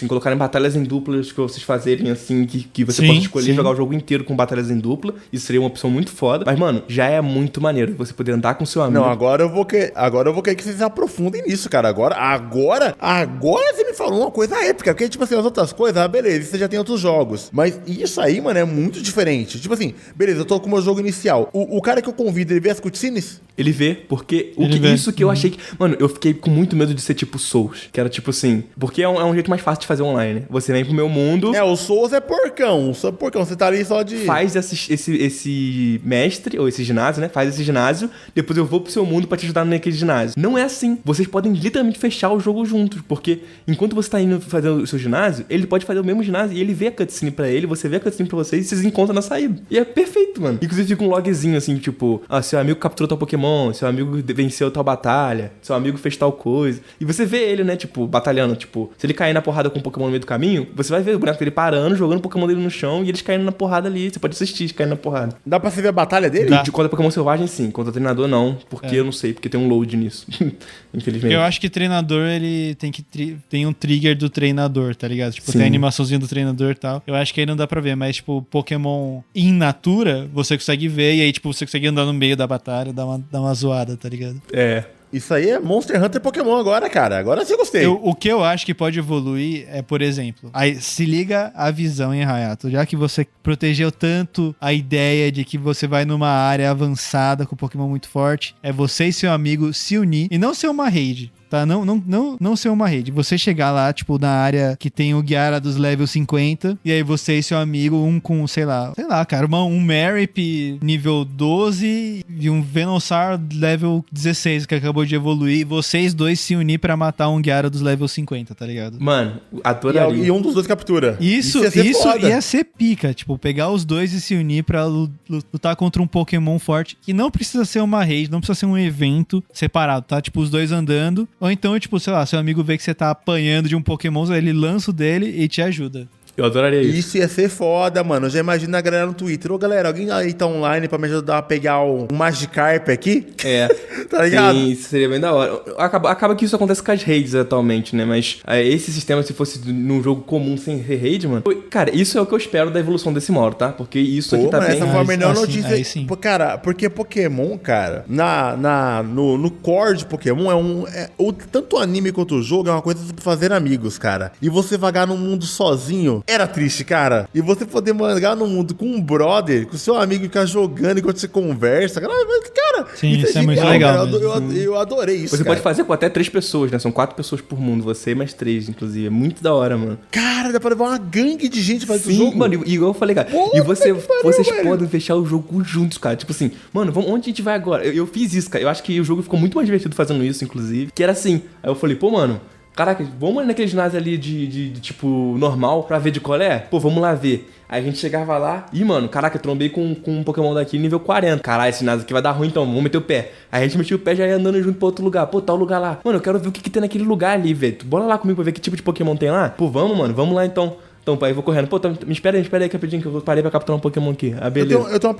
colocarem batalhas em duplas que vocês fazerem, assim, que você pode escolher jogar o jogo inteiro com batalhas em dupla. Isso seria uma opção muito foda. Mas, mano, já é muito maneiro você poder andar com seu amigo. Não, agora eu vou querer que vocês aprofundem nisso, cara. Agora você me falou uma coisa épica. Porque, tipo assim, as outras coisas, beleza, você já tem outros jogos. Mas isso aí, mano, é muito diferente. Tipo assim, beleza, eu tô com o meu jogo inicial. O cara que eu convido, ele vê as cutscenes? Ele vê, porque isso que eu achei que... Mano, eu fiquei com muito medo de ser tipo Souls. Que era tipo assim... Porque é um jeito mais fácil de fazer online, né? Você vem pro meu mundo... O Souls é porcão. Você tá ali só de... Faz esse mestre, ou esse ginásio, né? Faz esse ginásio, depois eu vou pro seu mundo pra te ajudar naquele ginásio. Não é assim. Vocês podem literalmente fechar o jogo juntos. Porque enquanto você tá indo fazer o seu ginásio, ele pode fazer o mesmo ginásio e ele vê a cutscene pra ele, você vê a cutscene pra vocês e vocês encontram na saída. E é perfeito, mano. Inclusive fica um logzinho assim, tipo... seu amigo capturou tal Pokémon, seu amigo venceu tal batalha, seu amigo fez tal coisa. E você vê ele, né, tipo, batalhando. Tipo, se ele cair na porrada com um Pokémon no meio do caminho, você vai ver o boneco dele parando, jogando o Pokémon dele no chão e eles caindo na porrada ali. Você pode assistir caindo na porrada. Dá pra você ver a batalha dele? Contra Pokémon selvagem, sim. Contra treinador, não. Porque eu não sei, porque tem um load nisso. Infelizmente. Eu acho que treinador, ele tem um trigger do treinador, tá ligado? Tipo, sim. Tem a animaçãozinha do treinador e tal. Eu acho que aí não dá pra ver, mas, tipo, Pokémon in natura, você consegue ver e aí, tipo, você consegue andar no meio da batalha, dar uma zoada, tá ligado? Isso aí é Monster Hunter Pokémon agora, cara. Agora sim eu gostei. O que eu acho que pode evoluir é, por exemplo, aí se liga a visão em Hayato. Já que você protegeu tanto a ideia de que você vai numa área avançada com Pokémon muito forte, é você e seu amigo se unir e não ser uma raid. Tá? Não ser uma rede. Você chegar lá, tipo, na área que tem o Gyara dos level 50, e aí você e seu amigo, um com, sei lá, cara, um Marip nível 12 e um Venusaur level 16, que acabou de evoluir, e vocês dois se unir pra matar um Gyara dos level 50, tá ligado? Mano, adoraria. E um dos dois captura. Isso ia ser pica, tipo, pegar os dois e se unir pra lutar contra um Pokémon forte, que não precisa ser uma raid, não precisa ser um evento separado, tá? Tipo, os dois andando, Ou então, tipo, sei lá, seu amigo vê que você tá apanhando de um Pokémon, ele lança o dele e te ajuda. Eu adoraria isso. Isso ia ser foda, mano. Eu já imagino a galera no Twitter. Ô, galera, alguém aí tá online pra me ajudar a pegar um Magikarp aqui? É. Tá ligado? Sim, isso seria bem da hora. Acaba que isso acontece com as raids atualmente, né? Mas esse sistema, se fosse num jogo comum sem raid, mano... Cara, isso é o que eu espero da evolução desse modo, tá? Porque isso aqui tá mano, bem... essa foi a melhor notícia. Aí sim. Pô, cara, porque Pokémon, cara, no core de Pokémon tanto o anime quanto o jogo é uma coisa pra fazer amigos, cara. E você vagar num mundo sozinho era triste, cara. E você poder vagar num mundo com um brother, com seu amigo ficar jogando enquanto você conversa, cara, Sim, isso é genial, muito legal cara. mesmo. Eu adorei isso, Você cara. pode fazer com até 3 pessoas, né? São 4 pessoas por mundo, você e mais 3, inclusive. É muito da hora, mano. Cara, dá pra levar uma gangue de gente pra esse Sim, jogo. mano, igual eu falei, cara. Puta E vocês que pariu, velho. podem fechar o jogo juntos, cara. Tipo assim, mano, onde a gente vai agora? Eu fiz isso, cara. Eu acho que o jogo ficou muito mais divertido fazendo isso, inclusive. Que era assim. Aí eu falei, pô, mano, caraca, vamos ali naquele ginásio ali de tipo, normal pra ver de qual é? Pô, vamos lá ver. Aí a gente chegava lá e, mano, caraca, eu trombei com um Pokémon daqui nível 40. Caralho, esse ginásio aqui vai dar ruim então, vamos meter o pé. Aí a gente metia o pé e já ia andando junto pra outro lugar. Pô, tal lugar lá. Mano, eu quero ver o que tem naquele lugar ali, velho. Bora lá comigo pra ver que tipo de Pokémon tem lá. Pô, vamos, mano, vamos lá então. Então, pai, eu vou correndo. Pô, me espera aí rapidinho que eu parei pra capturar um Pokémon aqui. Ah, beleza. Eu tenho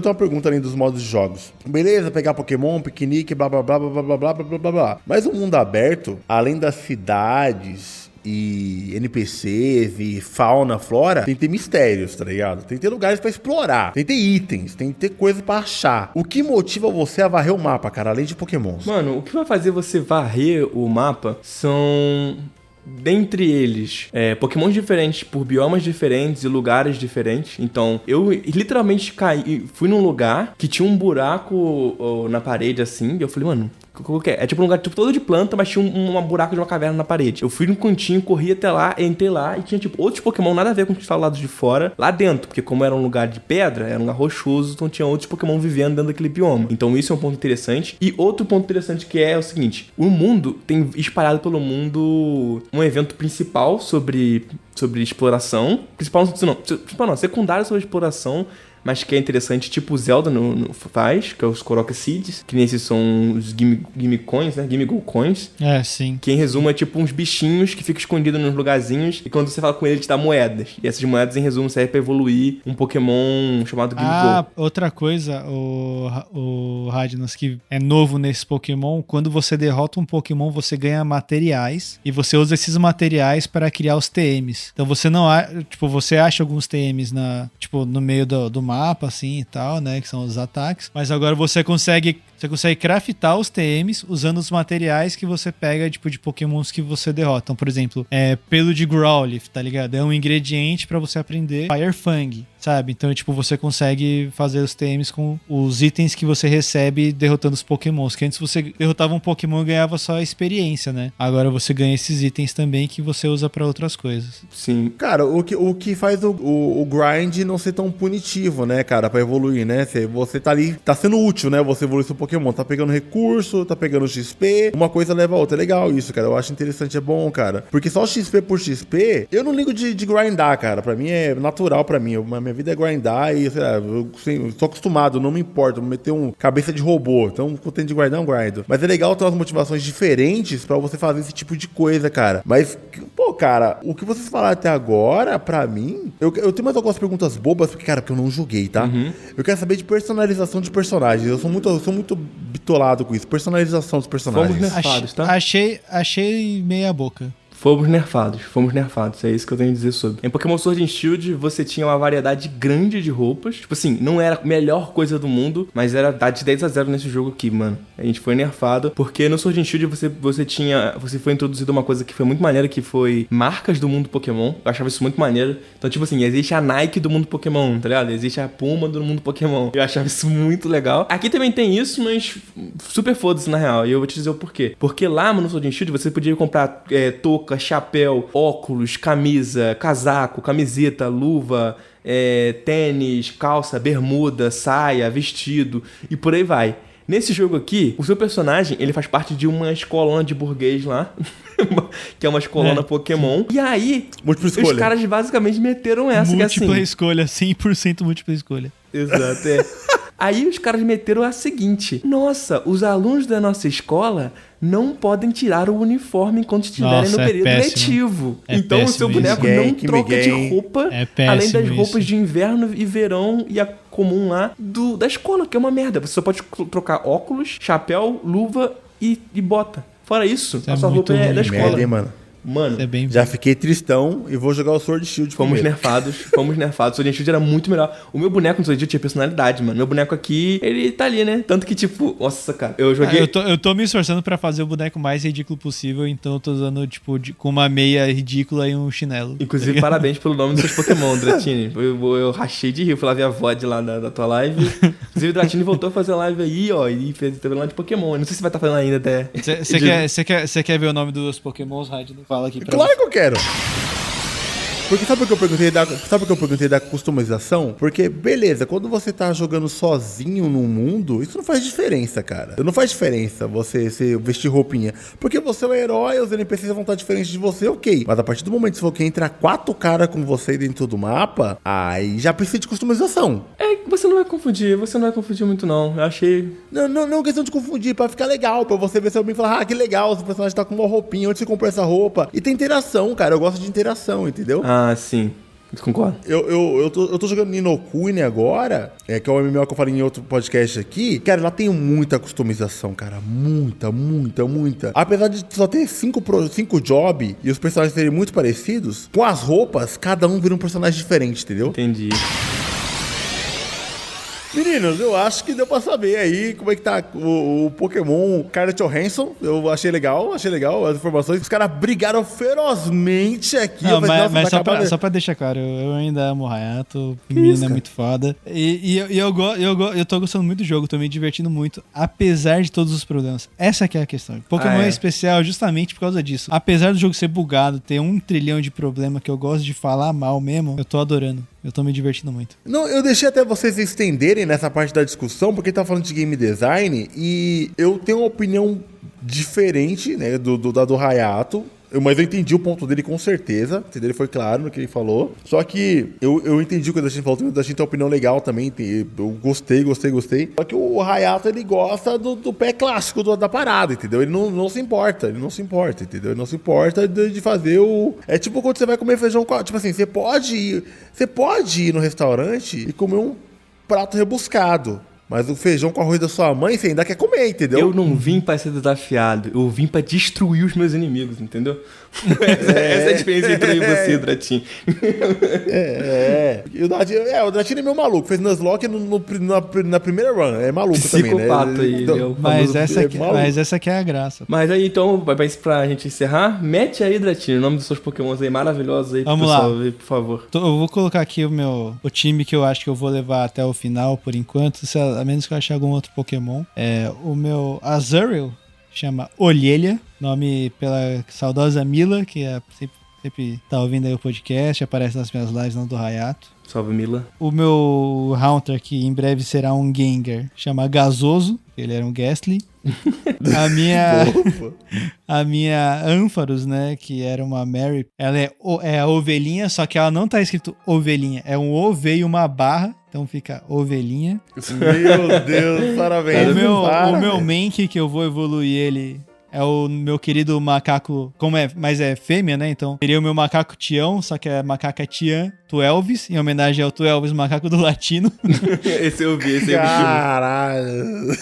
uma pergunta além dos modos de jogos. Beleza, pegar Pokémon, piquenique, blá blá blá blá blá blá blá blá blá blá. Mas o mundo aberto, além das cidades e NPCs e fauna, flora, tem que ter mistérios, tá ligado? Tem que ter lugares pra explorar, tem que ter itens, tem que ter coisa pra achar. O que motiva você a varrer o mapa, cara, além de Pokémons? Mano, o que vai fazer você varrer o mapa são... Dentre eles, Pokémons diferentes por biomas diferentes e lugares diferentes. Então, eu literalmente fui num lugar que tinha um buraco na parede, assim, e eu falei, mano... É tipo um lugar tipo, todo de planta, mas tinha um buraco de uma caverna na parede. Eu fui no cantinho, corri até lá, entrei lá e tinha tipo outros Pokémon nada a ver com os que estavam lá de fora, lá dentro. Porque como era um lugar de pedra, era um lugar rochoso, então tinha outros Pokémon vivendo dentro daquele bioma. Então isso é um ponto interessante. E outro ponto interessante que é o seguinte: o mundo tem espalhado pelo mundo um evento principal sobre exploração. Principal não, secundário sobre exploração. Mas que é interessante, tipo o Zelda faz, que é os Korok Seeds, que nesses são os Gimme Coins, né? Gimme Gold Coins. É, sim. Que em resumo é tipo uns bichinhos que ficam escondidos nos lugarzinhos e quando você fala com ele, ele te dá moedas. E essas moedas, em resumo, servem pra evoluir um Pokémon chamado Gimme Gold. Outra coisa, o Radnas, que é novo nesse Pokémon, quando você derrota um Pokémon, você ganha materiais e você usa esses materiais para criar os TMs. Então você não você acha alguns TMs no meio do mapa, assim, e tal, né, que são os ataques, mas agora você consegue craftar os TMs usando os materiais que você pega, tipo, de Pokémons que você derrota. Então, por exemplo, pelo de Growlithe, tá ligado? É um ingrediente pra você aprender Fire Fang, sabe? Então, tipo, você consegue fazer os TMs com os itens que você recebe derrotando os Pokémons, que antes você derrotava um Pokémon e ganhava só a experiência, né? Agora você ganha esses itens também que você usa pra outras coisas. Sim. Cara, o que faz o grind não ser tão punitivo, né, cara, pra evoluir, né? Você tá ali, tá sendo útil, né? Você evoluir seu Pokémon, tá pegando recurso, tá pegando XP, uma coisa leva a outra. É legal isso, cara. Eu acho interessante, é bom, cara. Porque só XP por XP, eu não ligo de grindar, cara. Pra mim é natural pra mim. Minha vida é grindar e, sei lá, eu tô acostumado, não me importa. Vou meter cabeça de robô. Então, quando tem de grindar, eu grindo. Mas é legal ter umas motivações diferentes pra você fazer esse tipo de coisa, cara. Mas, pô, cara, o que vocês falaram até agora, pra mim, eu tenho mais algumas perguntas bobas, porque eu não joguei, tá? Uhum. Eu quero saber de personalização de personagens. Eu sou muito bitolado com isso. Personalização dos personagens. Fomos nerfados, tá? Achei meia boca. Fomos nerfados, é isso que eu tenho a dizer sobre. Em Pokémon Sword and Shield, você tinha uma variedade grande de roupas. Tipo assim, não era a melhor coisa do mundo, mas era dar de 10-0 nesse jogo aqui, mano. A gente foi nerfado, porque no Sword and Shield você foi introduzido uma coisa que foi muito maneira, que foi marcas do mundo Pokémon. Eu achava isso muito maneiro. Então, tipo assim, existe a Nike do mundo Pokémon, tá ligado? Existe a Puma do mundo Pokémon. Eu achava isso muito legal. Aqui também tem isso, mas super foda-se na real. E eu vou te dizer o porquê. Porque lá no Sword and Shield você podia comprar touca, chapéu, óculos, camisa, casaco, camiseta, luva, tênis, calça, bermuda, saia, vestido e por aí vai. Nesse jogo aqui, o seu personagem, ele faz parte de uma escolona de burguês lá, que é uma escolona Pokémon. E aí, os caras basicamente meteram essa, múltipla que é assim... escolha, 100% múltipla escolha. Exato, Aí os caras meteram a seguinte: nossa, os alunos da nossa escola não podem tirar o uniforme enquanto estiverem no período letivo. Então o seu boneco não troca de roupa, além das roupas de inverno e verão e a comum lá da escola, que é uma merda. Você só pode trocar óculos, chapéu, luva e bota. Fora isso, a sua roupa é da escola. Merda, hein, mano? Mano, já fiquei tristão e vou jogar o Sword Shield. Fomos nerfados. O Sword Shield era muito melhor. O meu boneco no Sword Shield tinha personalidade, mano. Meu boneco aqui, ele tá ali, né? Tanto que, tipo, nossa, cara, eu joguei. Eu tô me esforçando pra fazer o boneco mais ridículo possível, então eu tô usando, tipo, com uma meia ridícula e um chinelo. Inclusive, parabéns pelo nome dos seus Pokémon, Dratini. Eu rachei de rir. Fui lá ver a VOD lá da tua live. Inclusive, o Dratini voltou a fazer live aí, ó, e fez lá de Pokémon. Não sei se vai estar fazendo ainda até. Você quer ver o nome dos Pokémons, Raid? Fala aqui pra Claro que eu quero. Porque sabe por que eu perguntei da customização? Porque, beleza, quando você tá jogando sozinho no mundo, isso não faz diferença, cara. Não faz diferença você vestir roupinha. Porque você é o herói, os NPCs vão estar diferentes de você, ok. Mas a partir do momento que você entra 4 caras com você dentro do mapa, aí já precisa de customização. Você não vai confundir muito não. Eu achei... Não é questão de confundir, pra ficar legal, pra você ver se alguém falar, que legal, esse personagem tá com uma roupinha, onde você comprou essa roupa? E tem interação, cara, eu gosto de interação, entendeu? Ah, sim. Concordo. Eu tô jogando Ni no Kuni agora, que é o MMO que eu falei em outro podcast aqui. Cara, lá tem muita customização, cara. Muita. Apesar de só ter 5 jobs e os personagens serem muito parecidos, com as roupas, cada um vira um personagem diferente, entendeu? Entendi. Meninos, eu acho que deu pra saber aí como é que tá o Pokémon Scarlett Johansson. Eu achei legal as informações. Os caras brigaram ferozmente aqui. Não, mas só pra deixar claro, eu ainda amo o Hayato. O menino é muito foda. E eu tô gostando muito do jogo, tô me divertindo muito, apesar de todos os problemas. Essa que é a questão. Pokémon é especial justamente por causa disso. Apesar do jogo ser bugado, ter 1 trilhão de problema que eu gosto de falar mal mesmo, eu tô adorando. Eu tô me divertindo muito. Não, eu deixei até vocês estenderem nessa parte da discussão, porque tá falando de game design e eu tenho uma opinião diferente, né, do Hayato. Mas eu entendi o ponto dele com certeza. Ele foi claro no que ele falou. Só que eu entendi o que o Dustin falou. O Dustin tem uma opinião legal também. Eu gostei. Só que o Hayato, ele gosta do pé clássico da parada, entendeu? Ele não se importa. Entendeu? Ele não se importa de fazer o... É tipo quando você vai comer feijão com... Tipo assim, você pode ir no restaurante e comer um prato rebuscado. Mas o feijão com arroz da sua mãe, você ainda quer comer, entendeu? Eu não vim pra ser desafiado, eu vim pra destruir os meus inimigos, entendeu? Essa é a diferença entre eu e você, Dratin. O Dratin é meio maluco, fez Nuzlocke na primeira run, é maluco psicopata também, né? Aí, mas essa aqui é a graça. Mas aí, então, pra gente encerrar, mete aí, Dratin, o nome dos seus pokémons aí maravilhosos aí, vamos pessoal, lá. Ver, por favor. Eu vou colocar aqui o time que eu acho que eu vou levar até o final, por enquanto, a menos que eu achar algum outro Pokémon. O meu Azurill chama Olhelha, nome pela saudosa Mila, que sempre tá ouvindo aí o podcast, aparece nas minhas lives, não do Hayato. Salve, Mila. O meu Haunter, que em breve será um Gengar, chama Gasoso, ele era um Ghastly. A minha Ampharos, né, que era uma Mary, ela é a ovelhinha, só que ela não tá escrito ovelhinha, é um OV e uma barra, então fica ovelhinha. Meu Deus, parabéns. O meu Mankey, que eu vou evoluir ele, é o meu querido macaco, mas é fêmea, né? Então seria o meu macaco Tião, só que a macaca Tian Tuelvis, em homenagem ao Tuelvis, macaco do latino. Esse eu vi. Caralho.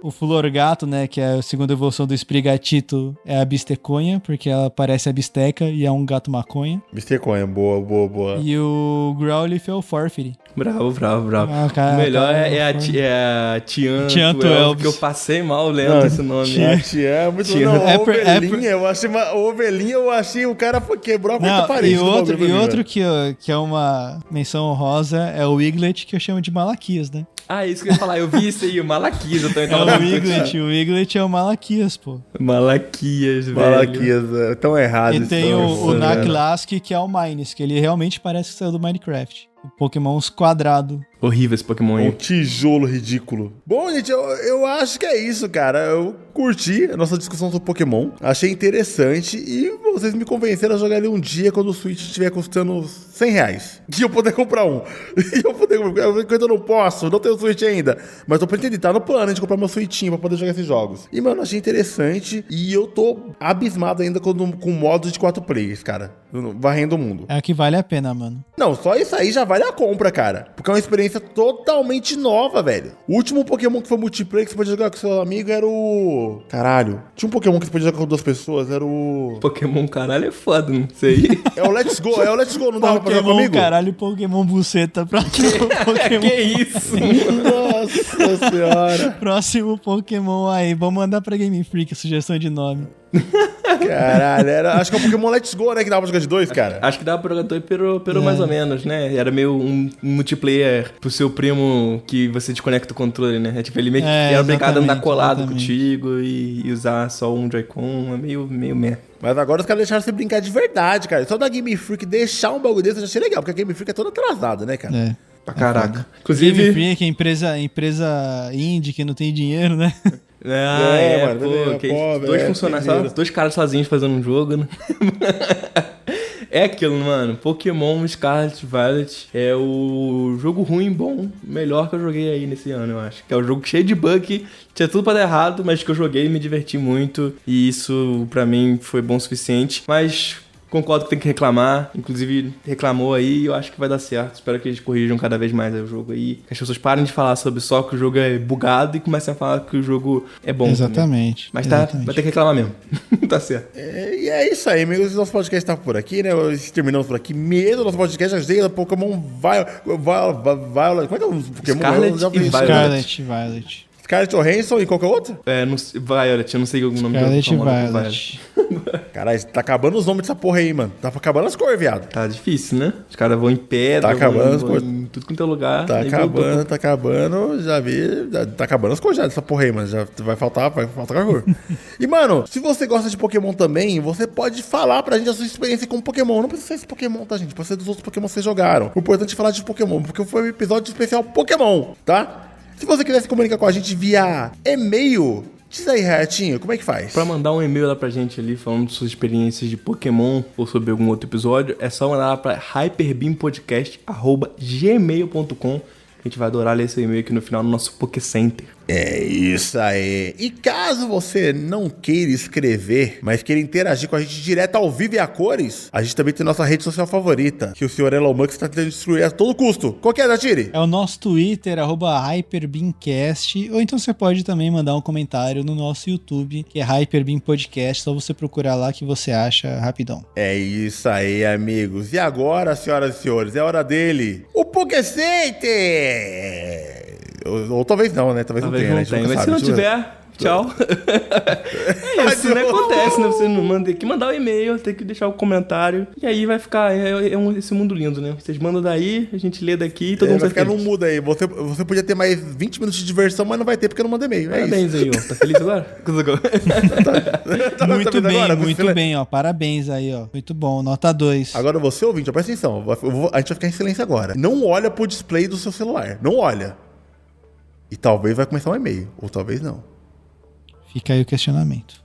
O Florgato, né, que é a segunda evolução do Sprigatito, é a Bisteconha, porque ela parece a bisteca e é um gato maconha. Bisteconha, boa. E o Growlithe é o Forfire. Bravo. O melhor é a Tian Tuelvis, que eu passei mal lendo esse nome. A Tian é muito... Ovelhinha, eu achei ovelhinha, o cara quebrou a quarta parede. E outro que é uma menção honrosa é o Wiglet, que eu chamo de Malaquias, né? Ah, isso que eu ia falar, eu vi isso aí, o Malaquias, eu também tava o Wiglet é o Malaquias, pô. Malaquias, tão errado. E tem o Naklask, que é o Mines, que ele realmente parece que saiu do Minecraft. O Pokémon quadrado. Horrível esse Pokémon Um aí. tijolo ridículo. Bom, gente, eu acho que é isso, cara. Eu curti a nossa discussão sobre Pokémon. Achei interessante e vocês me convenceram a jogar ele um dia quando o Switch estiver custando R$100. E eu poder comprar um. E eu poder comprar. Enquanto eu não posso, não tenho Switch ainda. Mas tô pretendendo, tá no plano de comprar meu Switchinho pra poder jogar esses jogos. E, mano, achei interessante. E eu tô abismado ainda com modos de 4 players, cara. Varrendo o mundo. É o que vale a pena, mano. Não, só isso aí já vale a compra, cara. Porque é uma experiência totalmente nova, velho. O último Pokémon que foi multiplayer que você podia jogar com seu amigo era o... Caralho. Tinha um Pokémon que você podia jogar com 2 pessoas, era o... Pokémon caralho é foda, não sei. É o Let's Go, não dava pra jogar Pokémon, comigo? caralho, Pokémon buceta. Próximo Pokémon. Que isso? Nossa senhora. Próximo Pokémon aí. Vamos mandar pra Game Freak a sugestão de nome. Caralho, acho que é o Pokémon Let's Go, né? Que dava pra jogar de 2, cara. Acho que dava pra jogar dois, pero mais ou menos, né? Era meio um multiplayer pro seu primo que você desconecta o controle, né? É tipo, ele meio que era obrigado a andar colado contigo e usar só um Joy-Con. É meio meh. Mas agora os caras deixaram você brincar de verdade, cara. Só da Game Freak deixar um bagulho desse eu já achei legal, porque a Game Freak é toda atrasada, né, cara? É. Pra caraca. Game Inclusive... Freak, empresa indie que não tem dinheiro, né? Mano, dois funcionários, 2 caras sozinhos fazendo um jogo, né? É aquilo, mano. Pokémon Scarlet Violet é o jogo ruim, bom, melhor que eu joguei aí nesse ano, eu acho. Que é o jogo cheio de bug, tinha tudo pra dar errado, mas que eu joguei e me diverti muito. E isso, pra mim, foi bom o suficiente. Mas... concordo que tem que reclamar, inclusive reclamou aí e eu acho que vai dar certo. Espero que eles corrijam cada vez mais o jogo aí. Que as pessoas parem de falar sobre só que o jogo é bugado e comecem a falar que o jogo é bom. Exatamente. Também. Mas exatamente. vai ter que reclamar mesmo. Tá certo. E é isso aí, amigos. Nosso podcast tá por aqui, né? Terminamos por aqui mesmo. Nosso podcast já chega Pokémon Violet. Como é que é o Pokémon? Scarlet Violet. Scarlett Johansson e qualquer outro? Violet, eu não sei o nome Scarlet Violet. Caralho, tá acabando os nomes dessa porra aí, mano. Tá acabando as cores, viado. Tá difícil, né? Os caras vão em pedra, tá acabando as cores. Em tudo quanto é lugar. Tá acabando, já vi. Tá acabando as cores já dessa porra aí, mano. Já vai faltar cor. E, mano, se você gosta de Pokémon também, você pode falar pra gente a sua experiência com Pokémon. Não precisa ser esse Pokémon, tá, gente? Pode ser dos outros Pokémon que vocês jogaram. O importante é falar de Pokémon, porque foi um episódio especial Pokémon, tá? Se você quiser se comunicar com a gente via e-mail, diz aí, Ratinho, como é que faz? Pra mandar um e-mail lá pra gente ali, falando de suas experiências de Pokémon ou sobre algum outro episódio, é só mandar lá pra hyperbeampodcast@gmail.com. A gente vai adorar ler esse e-mail aqui no final no nosso Pokécenter. É isso aí. E caso você não queira escrever, mas queira interagir com a gente direto ao vivo e a cores, a gente também tem nossa rede social favorita, que o senhor Elon Musk está tentando destruir a todo custo. Qual que é, Datiri? É o nosso Twitter, @HyperbeamCast, ou então você pode também mandar um comentário no nosso YouTube, que é Hyperbeam Podcast, só você procurar lá que você acha rapidão. É isso aí, amigos. E agora, senhoras e senhores, é hora dele, o Pokécenter! Ou talvez não, né? Talvez não tenha, né? Mas se não tiver, tchau. É isso, né? Acontece, né? Você não manda, tem que mandar o e-mail, tem que deixar o comentário. E aí vai ficar esse mundo lindo, né? Vocês mandam daí, a gente lê daqui e todo mundo vai ficar no mudo aí. Você podia ter mais 20 minutos de diversão, mas não vai ter porque eu não mando e-mail. Parabéns aí, ó. Tá feliz agora? Muito bem, muito bem, ó. Parabéns aí, ó. Muito bom, nota 2. Agora você, ouvinte, ó, presta atenção. A gente vai ficar em silêncio agora. Não olha pro display do seu celular. Não olha. E talvez vai começar um e-mail. Ou talvez não. Fica aí o questionamento.